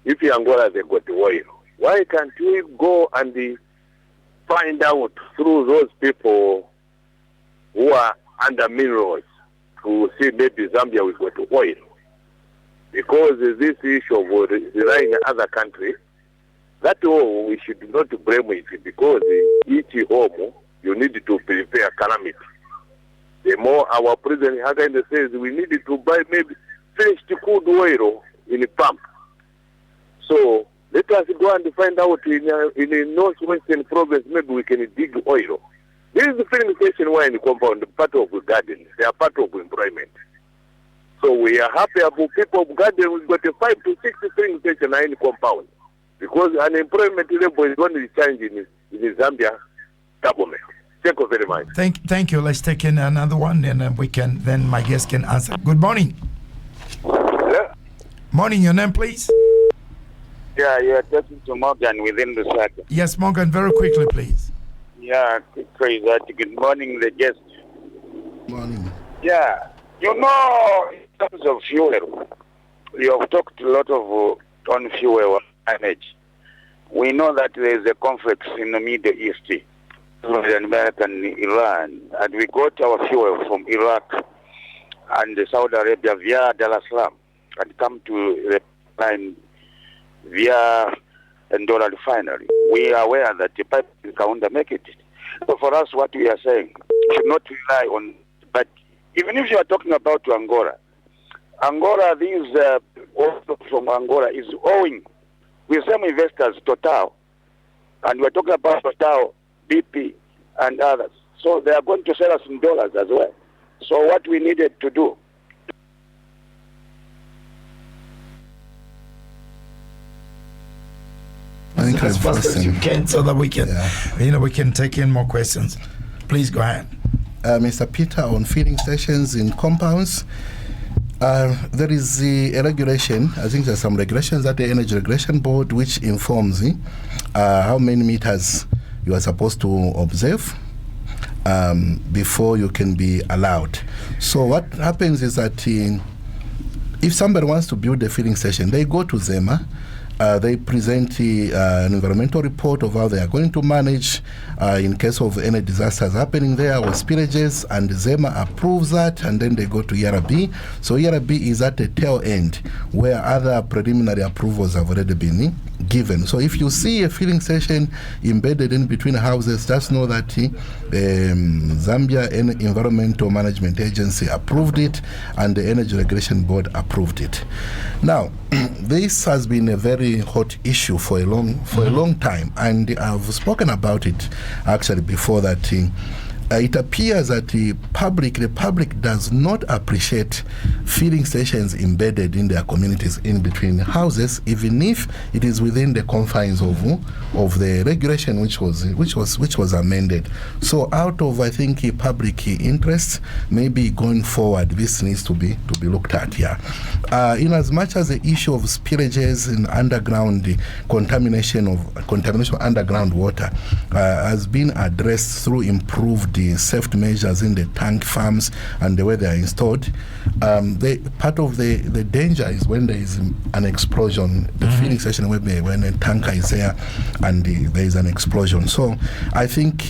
If Angola they got oil, why can't we go and find out through those people who are under minerals to see maybe Zambia will go to oil? Because this issue of relying on other countries, that all we should not blame it, because each home you need to prepare calamity. The more our President Haganda says we need to buy maybe finished crude oil in a pump. So let us go and find out in the northwestern province, maybe we can dig oil. This is the filling station where in the compound, part of the garden. They are part of employment. So we are happy about people of garden. We've got a 5 to 6 filling station in the compound. Because unemployment level is going to change in Zambia government. Thank you very much. Thank you. Let's take in another one, and then my guest can answer. Good morning. Hello. Morning. Your name, please. Yeah, you are talking to Morgan within the circle. Yes, Morgan. Very quickly, please. Yeah, crazy. Good morning, the guest. Morning. Yeah, you know, in terms of fuel, you have talked a lot of on fuel energy. We know that there is a conflict in the Middle East, America and Iran, and we got our fuel from Iraq and Saudi Arabia via Dar es Salaam and come to the line via Ndola refinery. We are aware that the pipeline can make it. So for us, what we are saying, we should not rely on. But even if you are talking about Angola, these oil from Angola is owing with some investors, Total, and we are talking about Total BP, and others. So they are going to sell us in dollars as well. So what we needed to do. As fast as you can, so that we can, we can take in more questions. Please go ahead. Mr. Peter, on feeding stations in compounds, there is a regulation. I think there's some regulations at the Energy Regulation Board which informs how many meters you are supposed to observe before you can be allowed. So what happens is that if somebody wants to build a feeding station, they go to ZEMA. They present an environmental report of how they are going to manage in case of any disasters happening there or spillages, and ZEMA approves that, and then they go to ERB. So ERB is at the tail end where other preliminary approvals have already been given. So if you see a filling station embedded in between houses, just know that Zambia Environmental Management Agency approved it and the Energy Regulation Board approved it. Now, this has been a very hot issue for a long time, and I've spoken about it actually before that. It appears that the public does not appreciate filling stations embedded in their communities in between houses, even if it is within the confines of the regulation which was amended. So out of, I think, public interest, maybe going forward this needs to be looked at here. In as much as the issue of spillages and underground contamination of underground water has been addressed through improved the safety measures in the tank farms and the way they are installed. Part of the danger is when there is an explosion, the filling station when a tanker is there and there is an explosion. So I think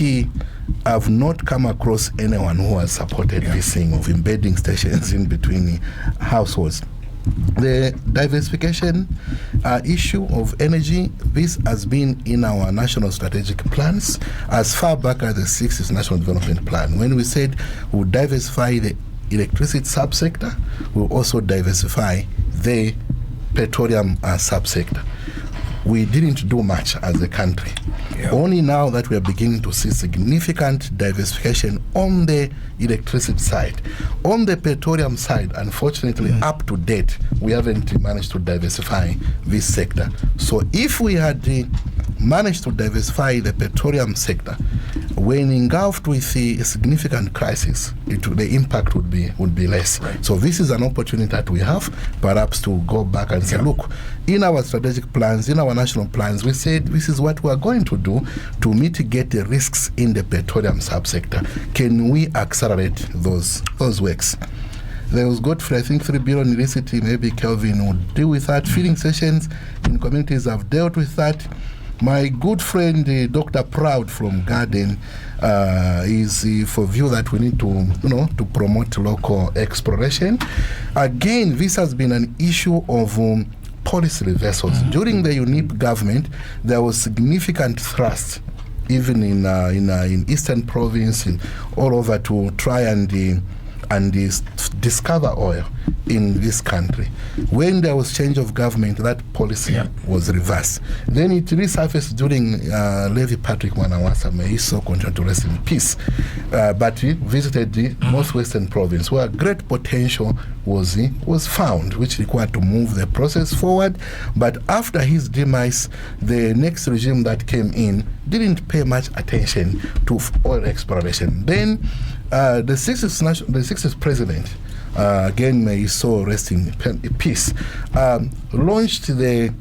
I've not come across anyone who has supported this thing of embedding stations in between households. The diversification issue of energy, this has been in our national strategic plans as far back as the 6th National Development Plan. When we said we'll diversify the electricity subsector, we'll also diversify the petroleum subsector. We didn't do much as a country. Only now that we are beginning to see significant diversification on the electricity side. On the petroleum side, unfortunately, up to date, we haven't managed to diversify this sector. So if we had managed to diversify the petroleum sector, when engulfed with a significant crisis, the impact would be less. Right. So this is an opportunity that we have, perhaps, to go back and say, look, in our strategic plans, in our national plans, we said this is what we are going to do to mitigate the risks in the petroleum subsector. Can we accelerate those works? There was Godfrey, I think 3 billion illicity, maybe Kelvin would deal with that. Filling stations in communities have dealt with that. My good friend, Dr. Proud from Garden, is for view that we need to promote local exploration. Again, this has been an issue of policy reversals. During the UNIP government, there was significant thrust, even in Eastern Province and all over, to try and discover oil in this country. When there was change of government, that policy was reversed. Then it resurfaced during Levy Patrick Mwanawasa, may he so continue to rest in peace. But he visited the northwestern province where great potential was found, which required to move the process forward. But after his demise, the next regime that came in didn't pay much attention to oil exploration. Then the 60th president, again may his soul rest in peace, launched the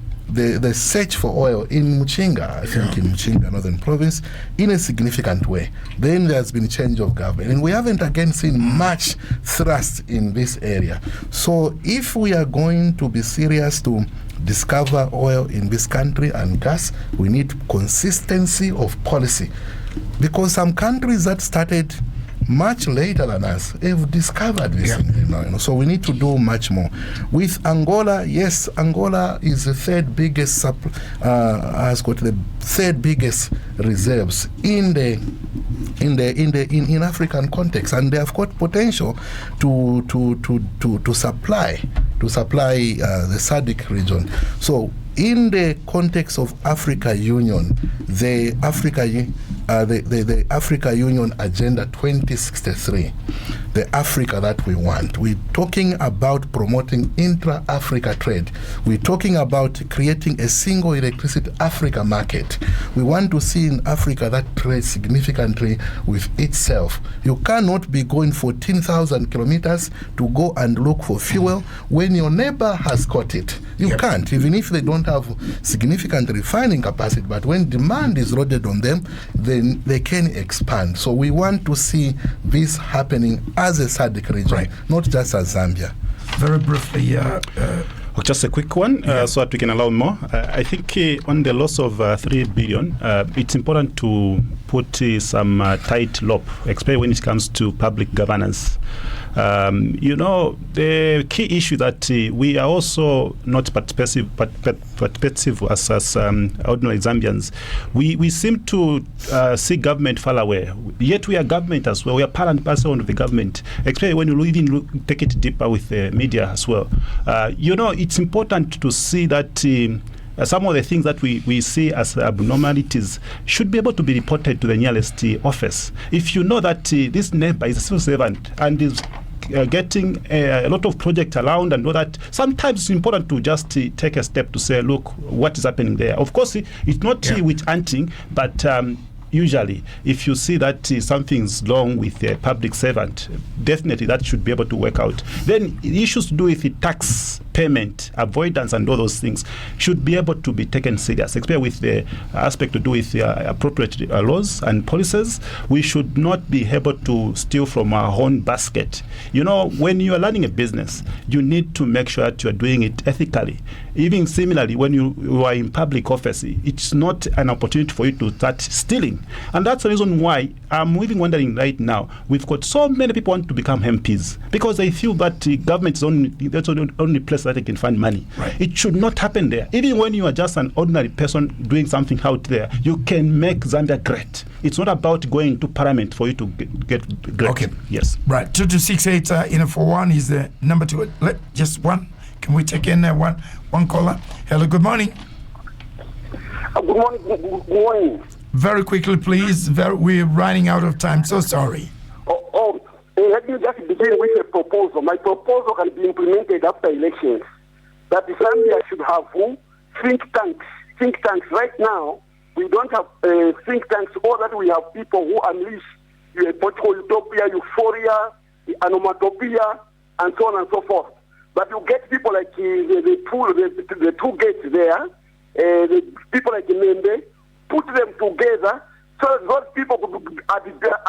search for oil in Muchinga, I think in Muchinga, Northern Province, in a significant way. Then there's been change of government, and we haven't again seen much thrust in this area. So if we are going to be serious to discover oil in this country and gas, we need consistency of policy, because some countries that started much later than us have discovered this thing, so we need to do much more. With Angola, yes, Angola is the third biggest has got the third biggest reserves in African context, and they have got potential to supply the SADC region. So in the context of Africa Union, the the Africa Union Agenda 2063, the Africa that we want. We're talking about promoting intra-Africa trade. We're talking about creating a single electricity Africa market. We want to see in Africa that trades significantly with itself. You cannot be going 14,000 kilometers to go and look for fuel when your neighbor has got it. You can't, even if they don't have significant refining capacity, but when demand is loaded on them, then they can expand. So we want to see this happening as a SADC region, not just as Zambia. Very briefly, just a quick one, so that we can allow more. I think on the loss of 3 billion, it's important to put some tight loop, especially when it comes to public governance. The key issue that we are also not participative as ordinary Zambians. We seem to see government far away, yet we are government as well. We are part and parcel of the government, especially when you even take it deeper with the media as well. It's important to see that some of the things that we see as abnormalities should be able to be reported to the nearest office. If you know that this neighbor is a civil servant and is getting a lot of projects around, and know that sometimes it's important to just take a step to say, look, what is happening there. Of course, it's not witch hunting, but usually, if you see that something's wrong with a public servant, definitely that should be able to work out. Then issues to do with the tax payment, avoidance, and all those things should be able to be taken serious, especially with the aspect to do with appropriate laws and policies. We should not be able to steal from our own basket. When you are running a business, you need to make sure that you are doing it ethically. Even similarly, when you are in public office, it's not an opportunity for you to start stealing. And that's the reason why I'm even wondering right now, we've got so many people want to become MPs because they feel that the government is that's the only place that they can find money. Right. It should not happen there. Even when you are just an ordinary person doing something out there, you can make Zambia great. It's not about going to parliament for you to get great. Okay. Yes. Right. 2268 for one is the number two. Just one. Can we take in one caller? Hello, good morning. Good morning. Good morning. Very quickly, please. We're running out of time. So sorry. Let me just begin with a proposal. My proposal can be implemented after elections. That Zambia should have think tanks. Think tanks. Right now, we don't have think tanks. All that we have people who unleash political utopia, euphoria, anomatopia, and so on and so forth. But you get people like the two gates there, the people like Membe, put them together so those people are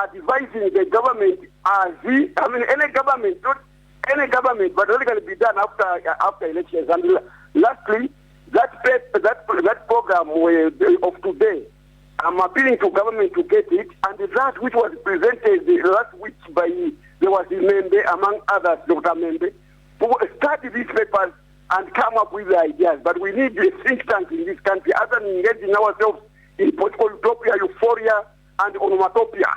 advising the government any government, not any government, but only going to be done after elections. And lastly, that program of today, I'm appealing to government to get it, and that which was presented last week there was Membe, among others, Dr. Membe, who study these papers and come up with the ideas. But we need a think tank in this country other than engaging ourselves in political utopia, euphoria, and onomatopia.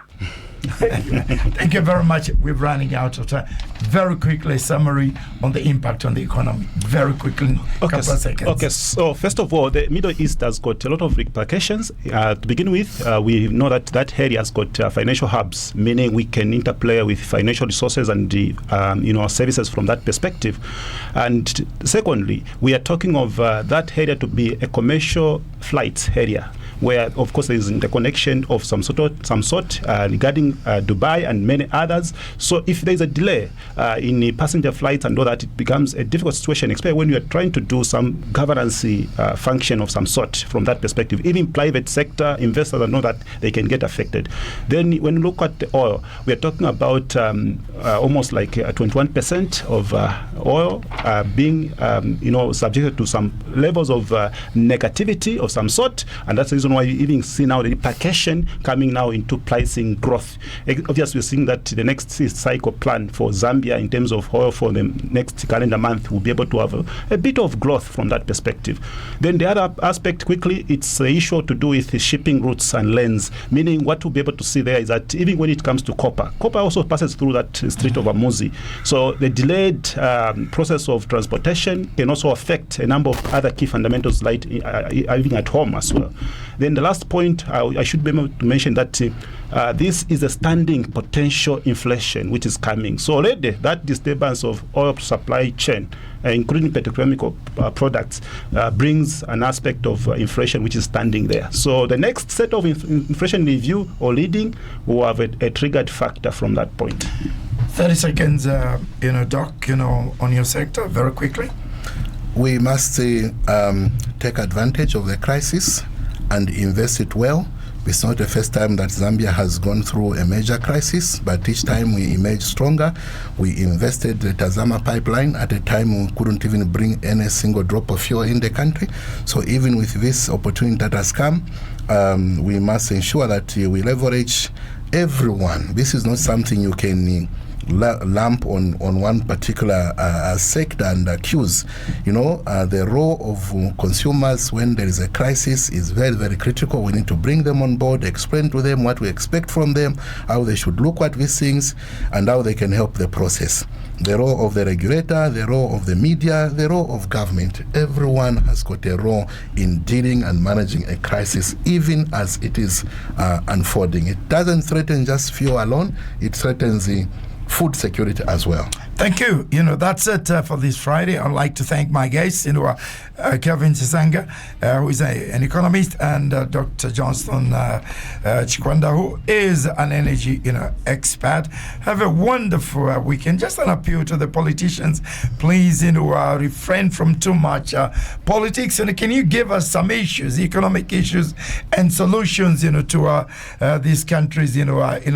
Thank you very much. We're running out of time. Very quickly, summary on the impact on the economy. Very quickly, couple of seconds. Okay, so first of all, the Middle East has got a lot of repercussions. To begin with, we know that area has got financial hubs, meaning we can interplay with financial resources and services from that perspective. And secondly, we are talking of that area to be a commercial flight area, where, of course, there is interconnection of some sort regarding Dubai and many others. So if there is a delay in the passenger flights and all that, it becomes a difficult situation, especially when you are trying to do some governance function of some sort from that perspective. Even private sector investors know that they can get affected. Then when you look at the oil, we are talking about almost like 21% of oil being subjected to some levels of negativity of some sort, and that's the reason why you even see now the repercussion coming now into pricing growth. Obviously, we're seeing that the next cycle plan for Zambia in terms of oil for the next calendar month will be able to have a bit of growth from that perspective. Then the other aspect, quickly, it's the issue to do with the shipping routes and lanes, meaning what we'll be able to see there is that even when it comes to copper also passes through that Strait of Hormuz. So the delayed process of transportation can also affect a number of other key fundamentals, like even at home as well. Then the last point, I should be able to mention that this is a standing potential inflation which is coming. So already that disturbance of oil supply chain, including petrochemical products, brings an aspect of inflation which is standing there. So the next set of inflation review or leading will have a triggered factor from that point. 30 seconds, Doc, on your sector, very quickly. We must take advantage of the crisis and invest it well. It's not the first time that Zambia has gone through a major crisis, but each time we emerge stronger. We invested the Tazama pipeline at a time we couldn't even bring any single drop of fuel in the country. So even with this opportunity that has come, we must ensure that we leverage everyone. This is not something you can lump on one particular sector and accuse. The role of consumers when there is a crisis is very, very critical. We need to bring them on board, explain to them what we expect from them, how they should look at these things, and how they can help the process. The role of the regulator, the role of the media, the role of government. Everyone has got a role in dealing and managing a crisis, even as it is unfolding. It doesn't threaten just fuel alone, it threatens the food security as well. Thank you. That's it for this Friday. I'd like to thank my guests, Kevin Chisanga, who is an economist, and Dr. Johnston Chikwanda, who is an energy, expert. Have a wonderful weekend. Just an appeal to the politicians, please, refrain from too much politics. And can you give us some issues, economic issues, and solutions, to these countries,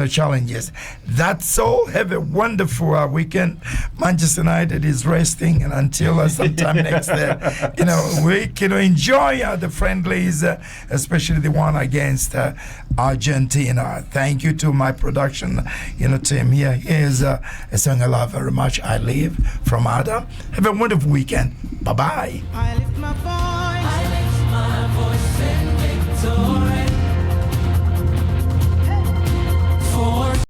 challenges. That's all. Have a wonderful weekend. Manchester United is resting, and until sometime next week, enjoy the friendlies, especially the one against Argentina. Thank you to my production, team here. Here's a song I love very much. I Live from Ada. Have a wonderful weekend. Bye bye. I lift my voice in victory.